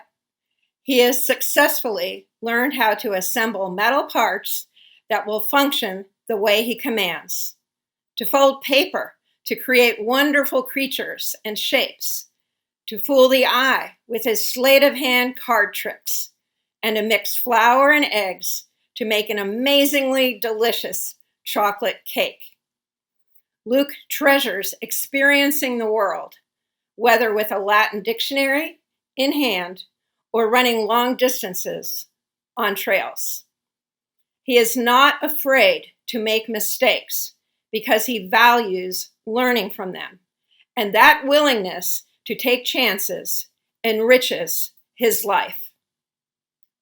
he has successfully learned how to assemble metal parts that will function the way he commands, to fold paper, to create wonderful creatures and shapes, to fool the eye with his sleight-of-hand card tricks, and to mix flour and eggs to make an amazingly delicious chocolate cake. Luke treasures experiencing the world, whether with a Latin dictionary in hand or running long distances on trails. He is not afraid to make mistakes because he values learning from them, and that willingness to take chances enriches his life.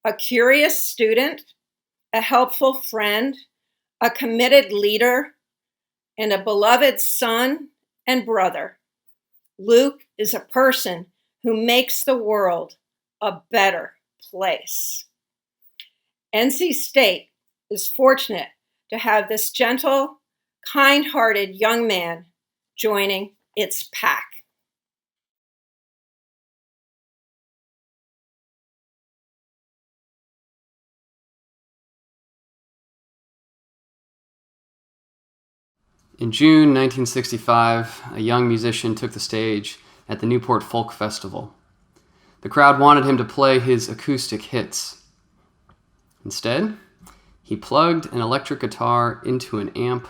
A curious student, a helpful friend, a committed leader, and a beloved son and brother, Luke is a person who makes the world a better place. NC State is fortunate to have this gentle, kind-hearted young man joining its pack. In June 1965, a young musician took the stage at the Newport Folk Festival. The crowd wanted him to play his acoustic hits. Instead, he plugged an electric guitar into an amp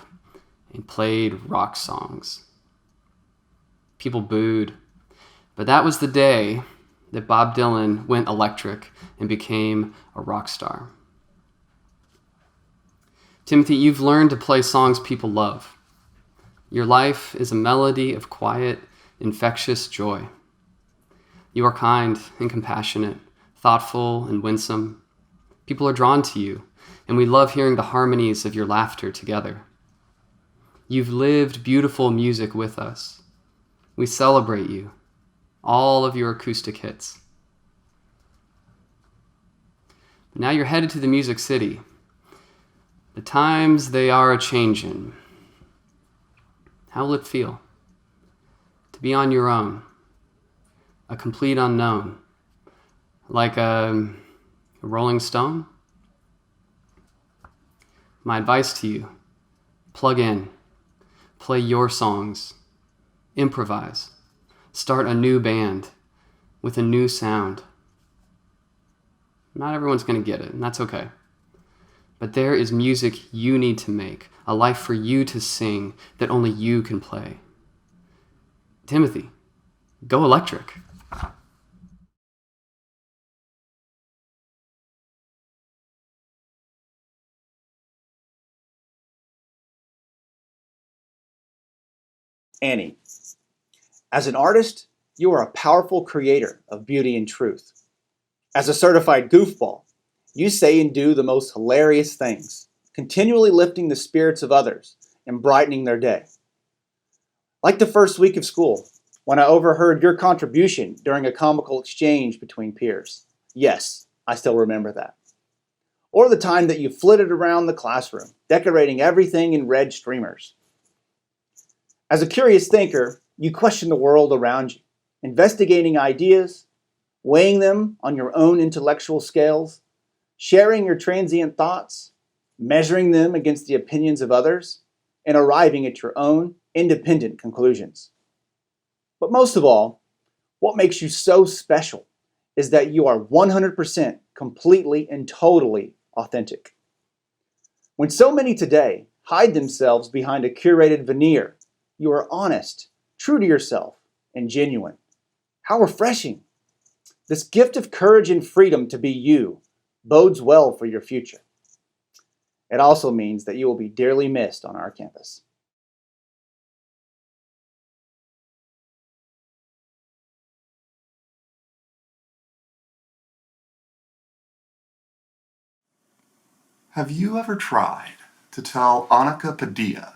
and played rock songs. People booed, but that was the day that Bob Dylan went electric and became a rock star. Timothy, you've learned to play songs people love. Your life is a melody of quiet, infectious joy. You are kind and compassionate, thoughtful and winsome. People are drawn to you, and we love hearing the harmonies of your laughter together. You've lived beautiful music with us. We celebrate you, all of your acoustic hits. But now you're headed to the Music City. The times they are a-changin'. How will it feel to be on your own, a complete unknown, like a rolling stone? My advice to you, plug in, play your songs, improvise, start a new band with a new sound. Not everyone's going to get it, and that's okay. But there is music you need to make, a life for you to sing that only you can play. Timothy, go electric. Annie, as an artist, you are a powerful creator of beauty and truth. As a certified goofball, you say and do the most hilarious things, continually lifting the spirits of others and brightening their day. Like the first week of school, when I overheard your contribution during a comical exchange between peers. Yes, I still remember that. Or the time that you flitted around the classroom, decorating everything in red streamers. As a curious thinker, you question the world around you, investigating ideas, weighing them on your own intellectual scales, sharing your transient thoughts, measuring them against the opinions of others, and arriving at your own independent conclusions. But most of all, what makes you so special is that you are 100% completely and totally authentic. When so many today hide themselves behind a curated veneer, you are honest, true to yourself, and genuine. How refreshing! This gift of courage and freedom to be you bodes well for your future. It also means that you will be dearly missed on our campus. Have you ever tried to tell Annika Padilla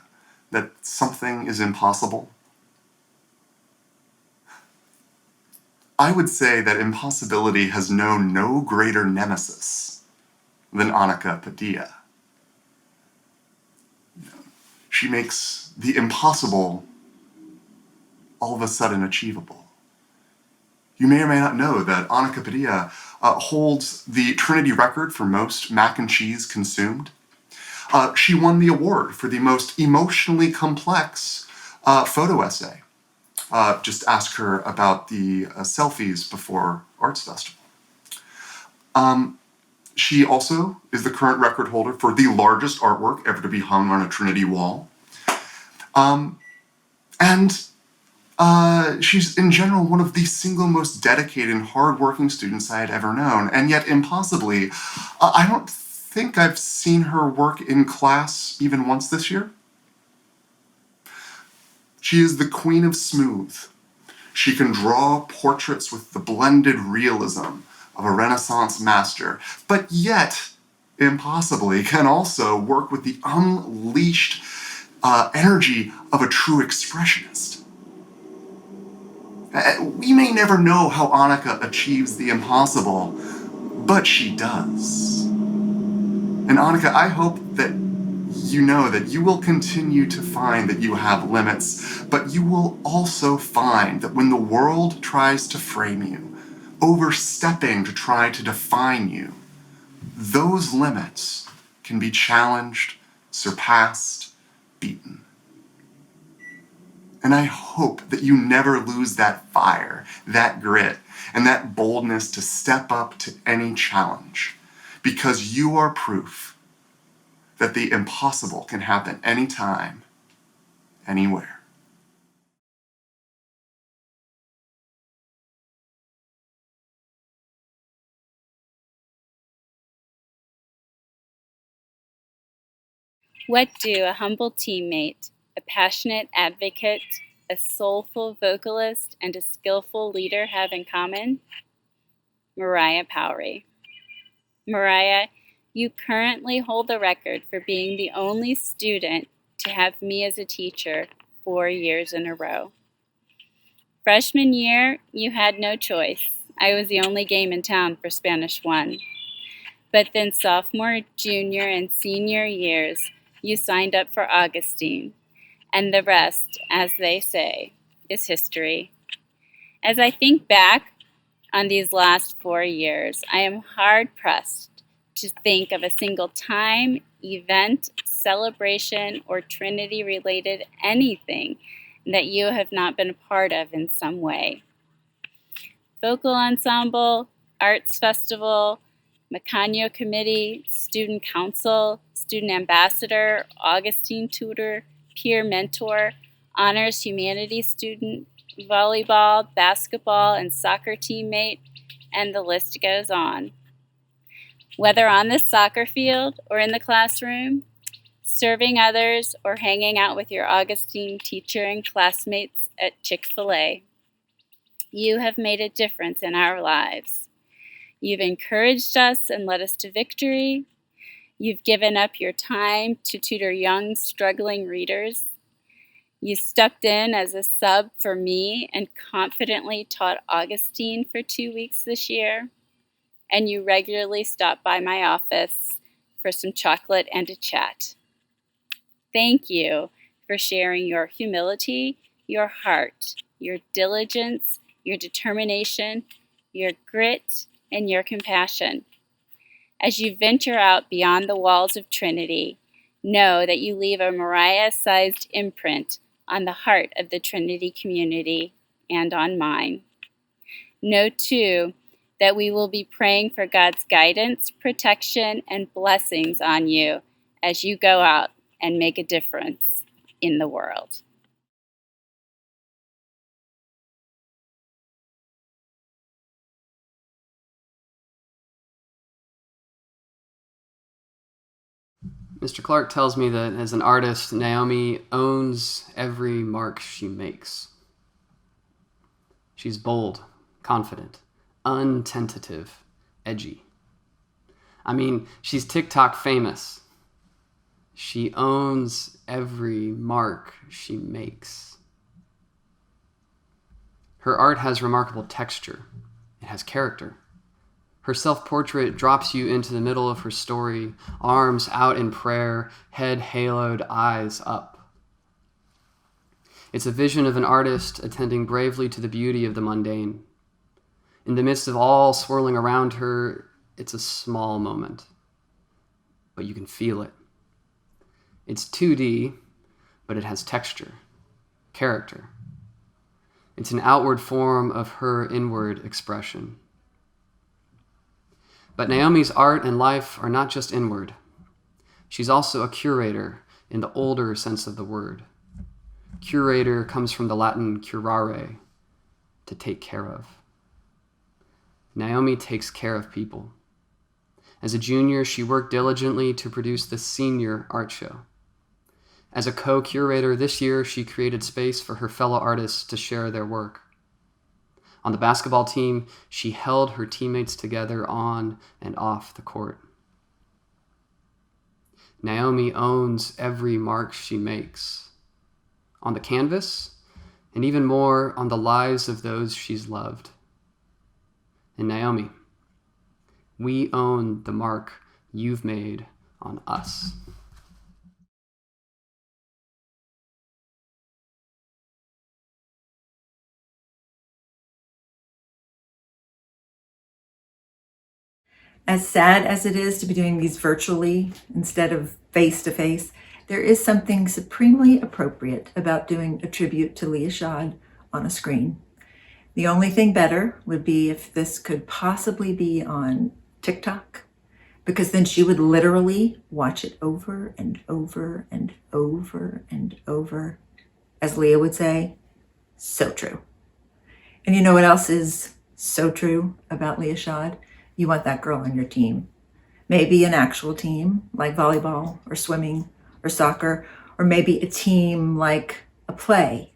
that something is impossible? I would say that impossibility has known no greater nemesis than Annika Padilla. She makes the impossible all of a sudden achievable. You may or may not know that Annika Padilla holds the Trinity record for most mac and cheese consumed. She won the award for the most emotionally complex photo essay. Just ask her about the selfies before Arts Festival. She also is the current record holder for the largest artwork ever to be hung on a Trinity wall. She's in general one of the single most dedicated and hardworking students I had ever known. And yet, impossibly, I don't think I've seen her work in class even once this year. She is the queen of smooth. She can draw portraits with the blended realism of a Renaissance master, but yet, impossibly, can also work with the unleashed energy of a true expressionist. We may never know how Annika achieves the impossible, but she does. And Annika, I hope that you know that you will continue to find that you have limits, but you will also find that when the world tries to frame you, overstepping to try to define you, those limits can be challenged, surpassed, beaten. And I hope that you never lose that fire, that grit, and that boldness to step up to any challenge, because you are proof that the impossible can happen anytime, anywhere. What do a humble teammate, a passionate advocate, a soulful vocalist, and a skillful leader have in common? Mariah Powry. Mariah, you currently hold the record for being the only student to have me as a teacher 4 years in a row. Freshman year, you had no choice. I was the only game in town for Spanish 1. But then sophomore, junior, and senior years, you signed up for Augustine. And the rest, as they say, is history. As I think back on these last 4 years, I am hard-pressed to think of a single time, event, celebration, or Trinity-related anything that you have not been a part of in some way. Vocal ensemble, arts festival, Macanio committee, student council, student ambassador, Augustine tutor, peer mentor, honors humanities student, volleyball, basketball, and soccer teammate, and the list goes on. Whether on the soccer field or in the classroom, serving others, or hanging out with your Augustine teacher and classmates at Chick-fil-A, you have made a difference in our lives. You've encouraged us and led us to victory. You've given up your time to tutor young, struggling readers. You stepped in as a sub for me and confidently taught Augustine for 2 weeks this year. And you regularly stop by my office for some chocolate and a chat. Thank you for sharing your humility, your heart, your diligence, your determination, your grit, and your compassion. As you venture out beyond the walls of Trinity, know that you leave a Mariah-sized imprint on the heart of the Trinity community and on mine. Know, too, that we will be praying for God's guidance, protection, and blessings on you as you go out and make a difference in the world. Mr. Clark tells me that as an artist, Naomi owns every mark she makes. She's bold, confident, untentative, edgy. I mean, she's TikTok famous. She owns every mark she makes. Her art has remarkable texture. It has character. Her self-portrait drops you into the middle of her story, arms out in prayer, head haloed, eyes up. It's a vision of an artist attending bravely to the beauty of the mundane. In the midst of all swirling around her, it's a small moment, but you can feel it. It's 2D, but it has texture, character. It's an outward form of her inward expression. But Naomi's art and life are not just inward. She's also a curator in the older sense of the word. Curator comes from the Latin curare, to take care of. Naomi takes care of people. As a junior, she worked diligently to produce the senior art show. As a co-curator this year, she created space for her fellow artists to share their work. On the basketball team, she held her teammates together on and off the court. Naomi owns every mark she makes, on the canvas, and even more on the lives of those she's loved. And Naomi, we own the mark you've made on us. As sad as it is to be doing these virtually instead of face-to-face, there is something supremely appropriate about doing a tribute to Leah Shad on a screen. The only thing better would be if this could possibly be on TikTok, because then she would literally watch it over and over and over and over. As Leah would say, so true. And you know what else is so true about Leah Shad? You want that girl on your team. Maybe an actual team like volleyball or swimming or soccer, or maybe a team like a play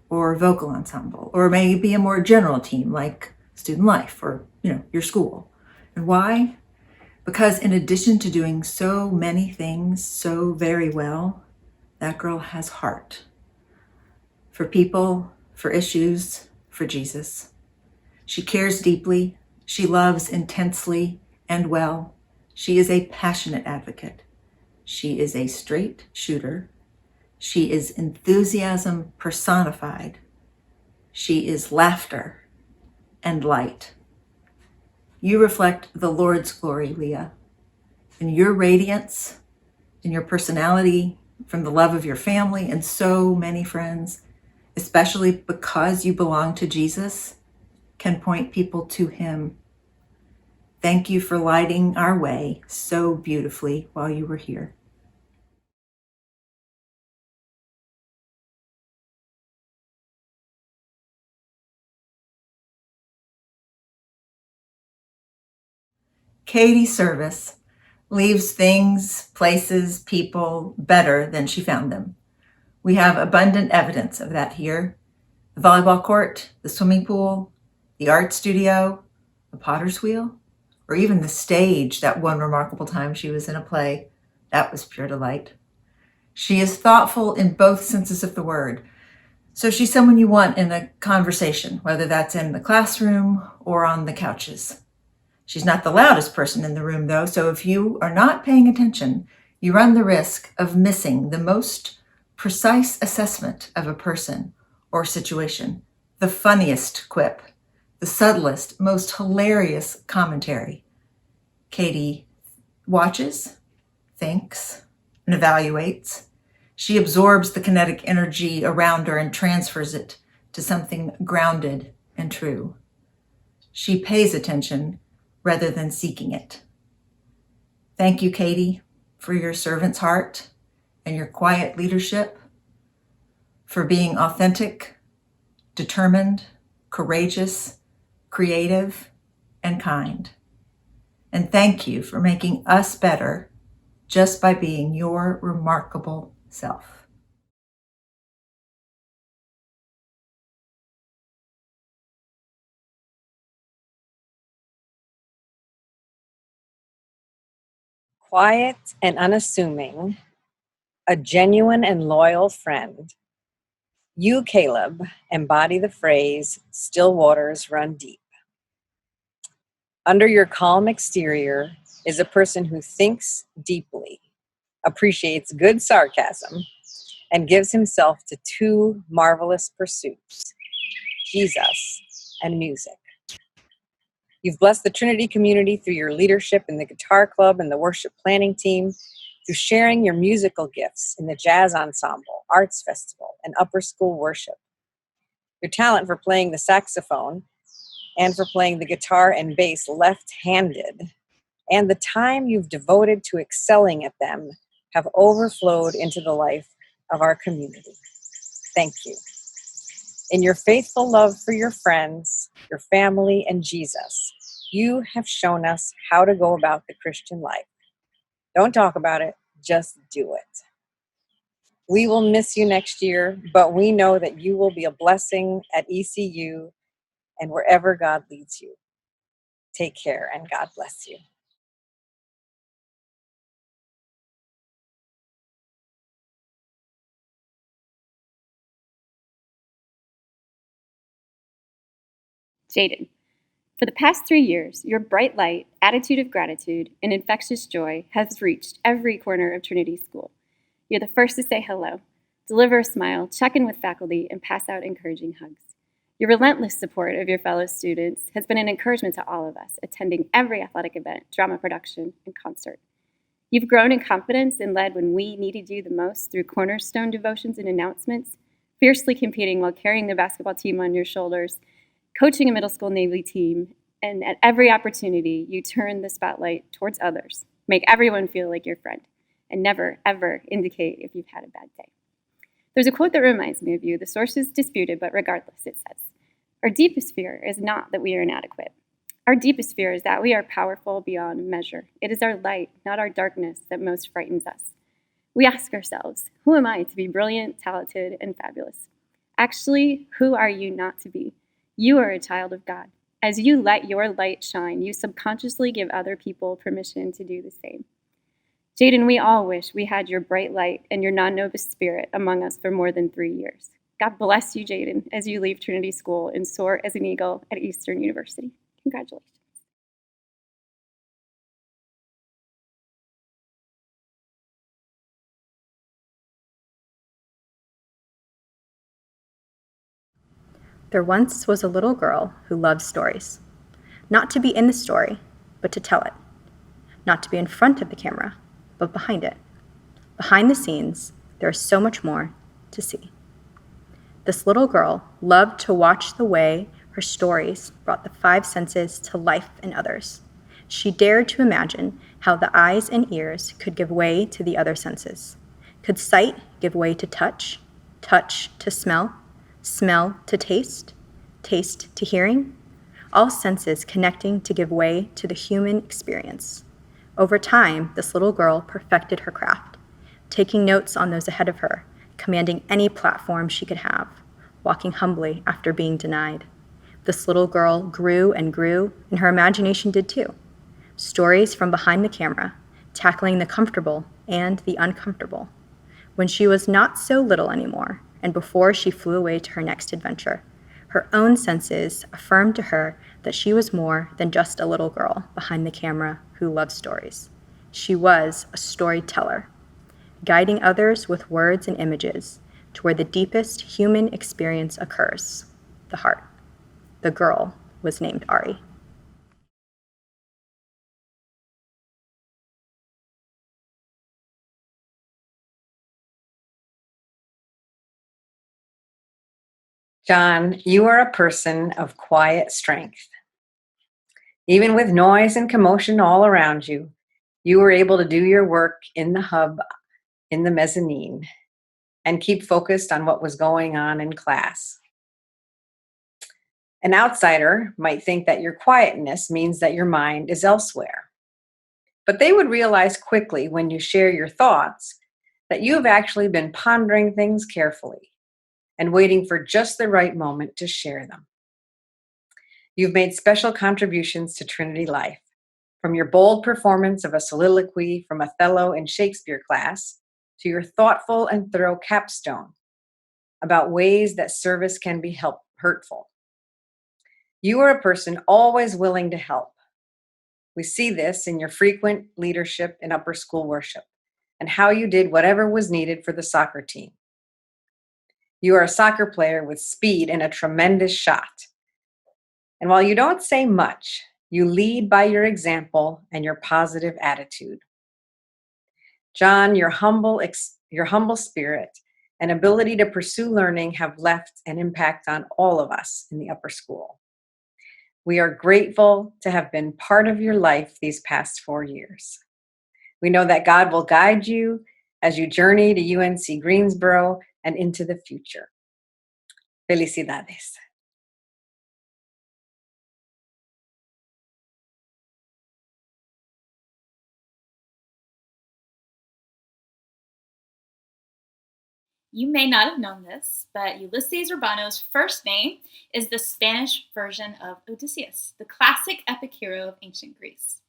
or vocal ensemble, or maybe a more general team like student life or, your school. And why? Because in addition to doing so many things so very well, that girl has heart for people, for issues, for Jesus. She cares deeply. She loves intensely and well. She is a passionate advocate. She is a straight shooter. She is enthusiasm personified. She is laughter and light. You reflect the Lord's glory, Leah, in your radiance, in your personality, from the love of your family and so many friends, especially because you belong to Jesus, can point people to him. Thank you for lighting our way so beautifully while you were here. Katie's service leaves things, places, people better than she found them. We have abundant evidence of that here. The volleyball court, the swimming pool, the art studio, the potter's wheel, or even the stage that one remarkable time she was in a play. That was pure delight. She is thoughtful in both senses of the word. So she's someone you want in a conversation, whether that's in the classroom or on the couches. She's not the loudest person in the room, though, so if you are not paying attention, you run the risk of missing the most precise assessment of a person or situation, the funniest quip, the subtlest, most hilarious commentary. Katie watches, thinks, and evaluates. She absorbs the kinetic energy around her and transfers it to something grounded and true. She pays attention rather than seeking it. Thank you, Katie, for your servant's heart and your quiet leadership, for being authentic, determined, courageous, creative, and kind. And thank you for making us better just by being your remarkable self. Quiet and unassuming, a genuine and loyal friend. You, Caleb, embody the phrase, still waters run deep. Under your calm exterior is a person who thinks deeply, appreciates good sarcasm, and gives himself to two marvelous pursuits, Jesus and music. You've blessed the Trinity community through your leadership in the guitar club and the worship planning team, through sharing your musical gifts in the jazz ensemble, arts festival, and upper school worship. Your talent for playing the saxophone and for playing the guitar and bass left-handed, and the time you've devoted to excelling at them have overflowed into the life of our community. Thank you. In your faithful love for your friends, your family, and Jesus, you have shown us how to go about the Christian life. Don't talk about it, just do it. We will miss you next year, but we know that you will be a blessing at ECU and wherever God leads you. Take care and God bless you. Jaden, for the past 3 years, your bright light, attitude of gratitude, and infectious joy has reached every corner of Trinity School. You're the first to say hello, deliver a smile, check in with faculty, and pass out encouraging hugs. Your relentless support of your fellow students has been an encouragement to all of us, attending every athletic event, drama production, and concert. You've grown in confidence and led when we needed you the most through cornerstone devotions and announcements, fiercely competing while carrying the basketball team on your shoulders, coaching a middle school Navy team, and at every opportunity, you turn the spotlight towards others, make everyone feel like your friend, and never, ever indicate if you've had a bad day. There's a quote that reminds me of you. The source is disputed, but regardless, it says, "Our deepest fear is not that we are inadequate. Our deepest fear is that we are powerful beyond measure. It is our light, not our darkness, that most frightens us. We ask ourselves, who am I to be brilliant, talented, and fabulous? Actually, who are you not to be? You are a child of God. As you let your light shine, you subconsciously give other people permission to do the same." Jaden, we all wish we had your bright light and your non-novice spirit among us for more than 3 years. God bless you, Jaden, as you leave Trinity School and soar as an eagle at Eastern University. Congratulations. There once was a little girl who loved stories. Not to be in the story, but to tell it. Not to be in front of the camera, but behind it. Behind the scenes, there is so much more to see. This little girl loved to watch the way her stories brought the 5 senses to life in others. She dared to imagine how the eyes and ears could give way to the other senses. Could sight give way to touch, touch to smell, smell to taste, taste to hearing? All senses connecting to give way to the human experience. Over time, this little girl perfected her craft, taking notes on those ahead of her, commanding any platform she could have, walking humbly after being denied. This little girl grew, and her imagination did too. Stories from behind the camera, tackling the comfortable and the uncomfortable. When she was not so little anymore, and before she flew away to her next adventure, her own senses affirmed to her that she was more than just a little girl behind the camera who loved stories. She was a storyteller, guiding others with words and images to where the deepest human experience occurs, the heart. The girl was named Ari. John, you are a person of quiet strength. Even with noise and commotion all around you, you were able to do your work in the hub, in the mezzanine, and keep focused on what was going on in class. An outsider might think that your quietness means that your mind is elsewhere. But they would realize quickly when you share your thoughts that you have actually been pondering things carefully and waiting for just the right moment to share them. You've made special contributions to Trinity life, from your bold performance of a soliloquy from Othello in Shakespeare class to your thoughtful and thorough capstone about ways that service can be hurtful. You are a person always willing to help. We see this in your frequent leadership in upper school worship and how you did whatever was needed for the soccer team, You are a soccer player with speed and a tremendous shot. And while you don't say much, you lead by your example and your positive attitude. John, your humble spirit and ability to pursue learning have left an impact on all of us in the upper school. We are grateful to have been part of your life these past 4 years. We know that God will guide you as you journey to UNC Greensboro and into the future. Felicidades. You may not have known this, but Ulysses Urbano's first name is the Spanish version of Odysseus, the classic epic hero of ancient Greece.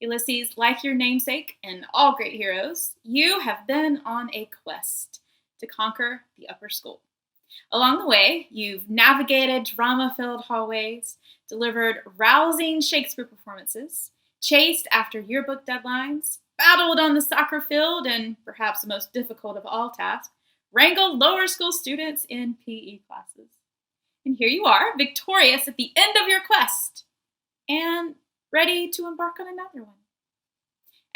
Ulysses, like your namesake and all great heroes, you have been on a quest to conquer the upper school. Along the way, you've navigated drama-filled hallways, delivered rousing Shakespeare performances, chased after yearbook deadlines, battled on the soccer field, and perhaps the most difficult of all tasks, wrangled lower school students in PE classes. And here you are, victorious at the end of your quest, and ready to embark on another one.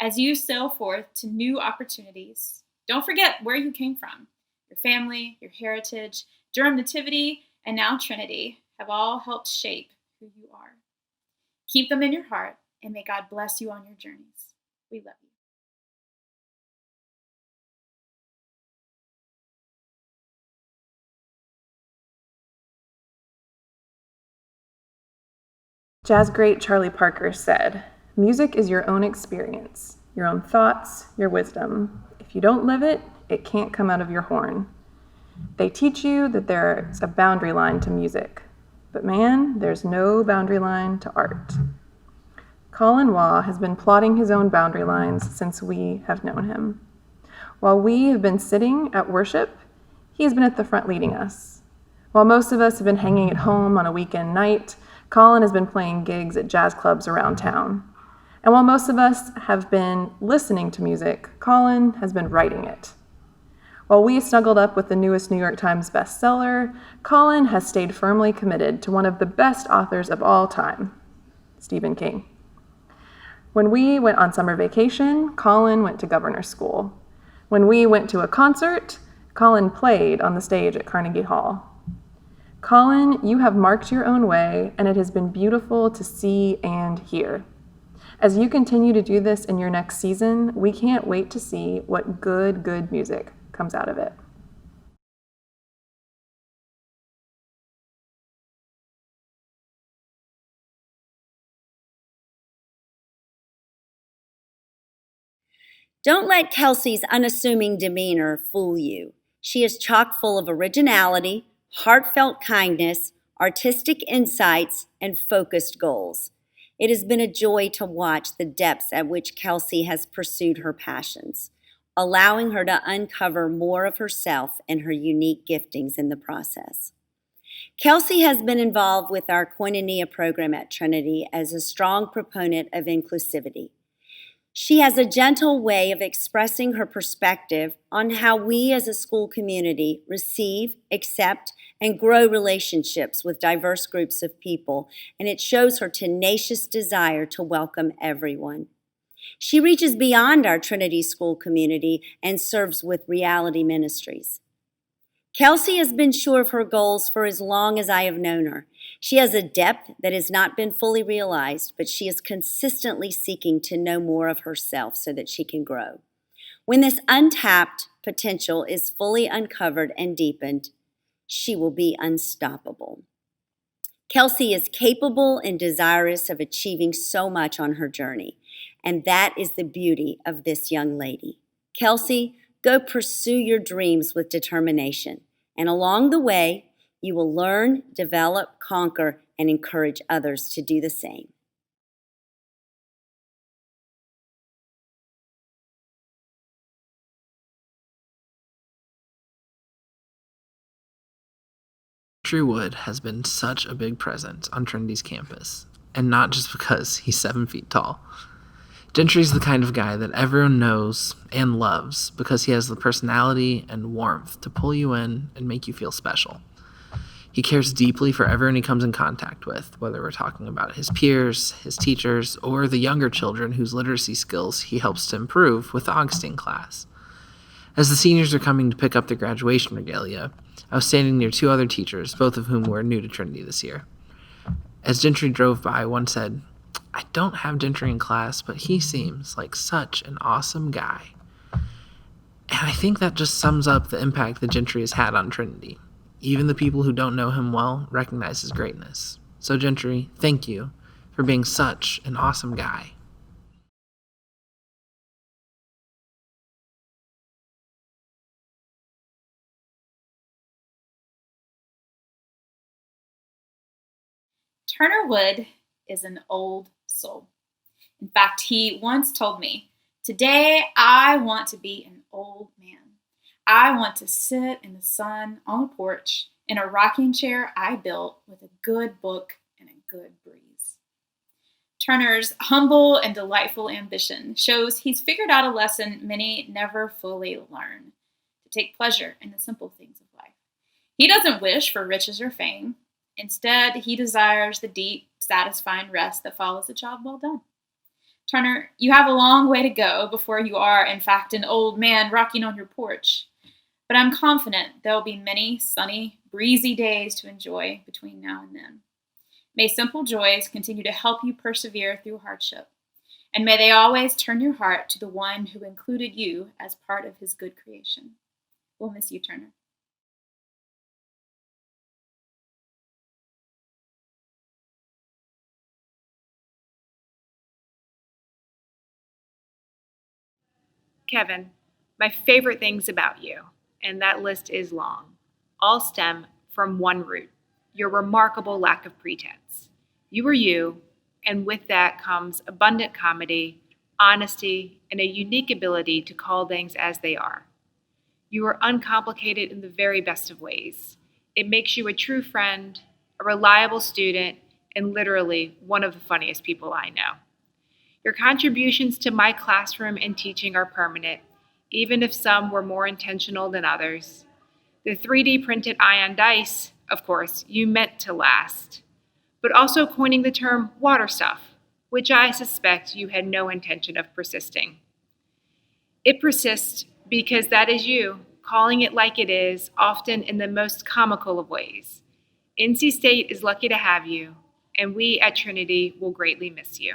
As you sail forth to new opportunities, don't forget where you came from. Your family, your heritage, Durham Nativity, and now Trinity have all helped shape who you are. Keep them in your heart, and may God bless you on your journeys. We love you. Jazz great Charlie Parker said, "Music is your own experience, your own thoughts, your wisdom. If you don't live it, it can't come out of your horn. They teach you that there's a boundary line to music, but man, there's no boundary line to art." Colin Waugh has been plotting his own boundary lines since we have known him. While we have been sitting at worship, he has been at the front leading us. While most of us have been hanging at home on a weekend night, Colin has been playing gigs at jazz clubs around town. And while most of us have been listening to music, Colin has been writing it. While we snuggled up with the newest New York Times bestseller, Colin has stayed firmly committed to one of the best authors of all time, Stephen King. When we went on summer vacation, Colin went to governor's school. When we went to a concert, Colin played on the stage at Carnegie Hall. Colin, you have marked your own way, and it has been beautiful to see and hear. As you continue to do this in your next season, we can't wait to see what good music comes out of it. Don't let Kelsey's unassuming demeanor fool you. She is chock full of originality, heartfelt kindness, artistic insights, and focused goals. It has been a joy to watch the depths at which Kelsey has pursued her passions, allowing her to uncover more of herself and her unique giftings in the process. Kelsey has been involved with our Koinonia program at Trinity as a strong proponent of inclusivity. She has a gentle way of expressing her perspective on how we as a school community receive, accept, and grow relationships with diverse groups of people, and it shows her tenacious desire to welcome everyone. She reaches beyond our Trinity school community and serves with Reality Ministries. Kelsey has been sure of her goals for as long as I have known her. She has a depth that has not been fully realized, but she is consistently seeking to know more of herself so that she can grow. When this untapped potential is fully uncovered and deepened, she will be unstoppable. Kelsey is capable and desirous of achieving so much on her journey, and that is the beauty of this young lady. Kelsey, go pursue your dreams with determination, and along the way, you will learn, develop, conquer, and encourage others to do the same. Drew Wood has been such a big presence on Trinity's campus, and not just because he's 7 feet tall. Gentry's the kind of guy that everyone knows and loves because he has the personality and warmth to pull you in and make you feel special. He cares deeply for everyone he comes in contact with, whether we're talking about his peers, his teachers, or the younger children whose literacy skills he helps to improve with the Augustine class. As the seniors are coming to pick up their graduation regalia, I was standing near two other teachers, both of whom were new to Trinity this year. As Gentry drove by, one said, "I don't have Gentry in class, but he seems like such an awesome guy." And I think that just sums up the impact that Gentry has had on Trinity. Even the people who don't know him well recognize his greatness. So Gentry, thank you for being such an awesome guy. Turner Wood is an old soul. In fact, he once told me, "Today I want to be an old man. I want to sit in the sun on a porch in a rocking chair I built with a good book and a good breeze." Turner's humble and delightful ambition shows he's figured out a lesson many never fully learn: to take pleasure in the simple things of life. He doesn't wish for riches or fame. Instead, he desires the deep, satisfying rest that follows a job well done. Turner, you have a long way to go before you are, in fact, an old man rocking on your porch. But I'm confident there will be many sunny, breezy days to enjoy between now and then. May simple joys continue to help you persevere through hardship. And may they always turn your heart to the one who included you as part of his good creation. We'll miss you, Turner. Kevin, my favorite things about you, and that list is long, all stem from one root: your remarkable lack of pretense. You are you, and with that comes abundant comedy, honesty, and a unique ability to call things as they are. You are uncomplicated in the very best of ways. It makes you a true friend, a reliable student, and literally one of the funniest people I know. Your contributions to my classroom and teaching are permanent, even if some were more intentional than others. The 3D printed ion dice, of course, you meant to last, but also coining the term water stuff, which I suspect you had no intention of persisting. It persists because that is you, calling it like it is, often in the most comical of ways. NC State is lucky to have you, and we at Trinity will greatly miss you.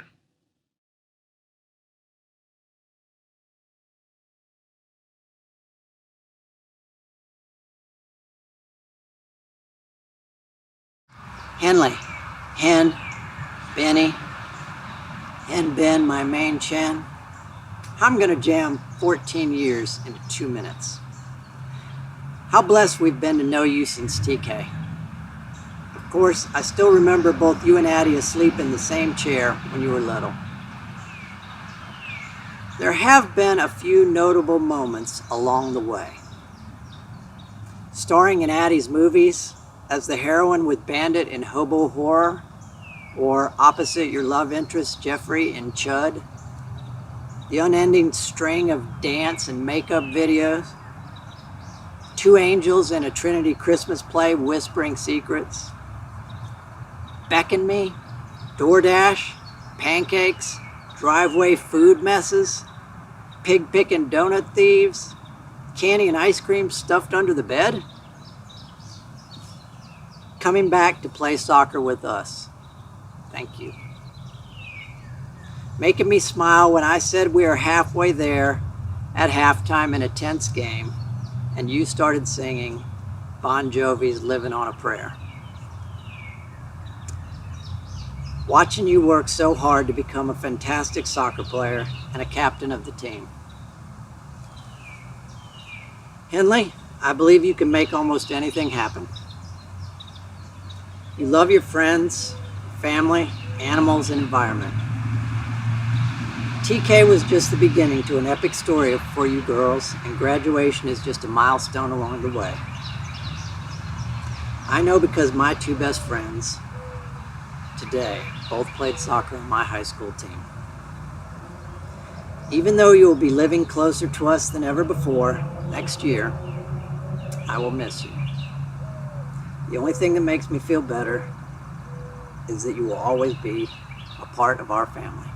Henley, Hen, Benny, Hen Ben, my main chin. I'm gonna jam 14 years into 2 minutes. How blessed we've been to know you since TK. Of course, I still remember both you and Addie asleep in the same chair when you were little. There have been a few notable moments along the way. Starring in Addie's movies, as the heroine with Bandit in Hobo Horror, or opposite your love interest Jeffrey in Chud. The unending string of dance and makeup videos. 2 angels in a Trinity Christmas play whispering secrets. Beckon Me, DoorDash, pancakes, driveway food messes, pig-picking donut thieves, candy and ice cream stuffed under the bed. Coming back to play soccer with us. Thank you. Making me smile when I said we are halfway there at halftime in a tense game, and you started singing Bon Jovi's Living on a Prayer. Watching you work so hard to become a fantastic soccer player and a captain of the team. Henley, I believe you can make almost anything happen. You love your friends, family, animals, and environment. TK was just the beginning to an epic story for you girls, and graduation is just a milestone along the way. I know because my 2 best friends today both played soccer on my high school team. Even though you will be living closer to us than ever before, next year, I will miss you. The only thing that makes me feel better is that you will always be a part of our family.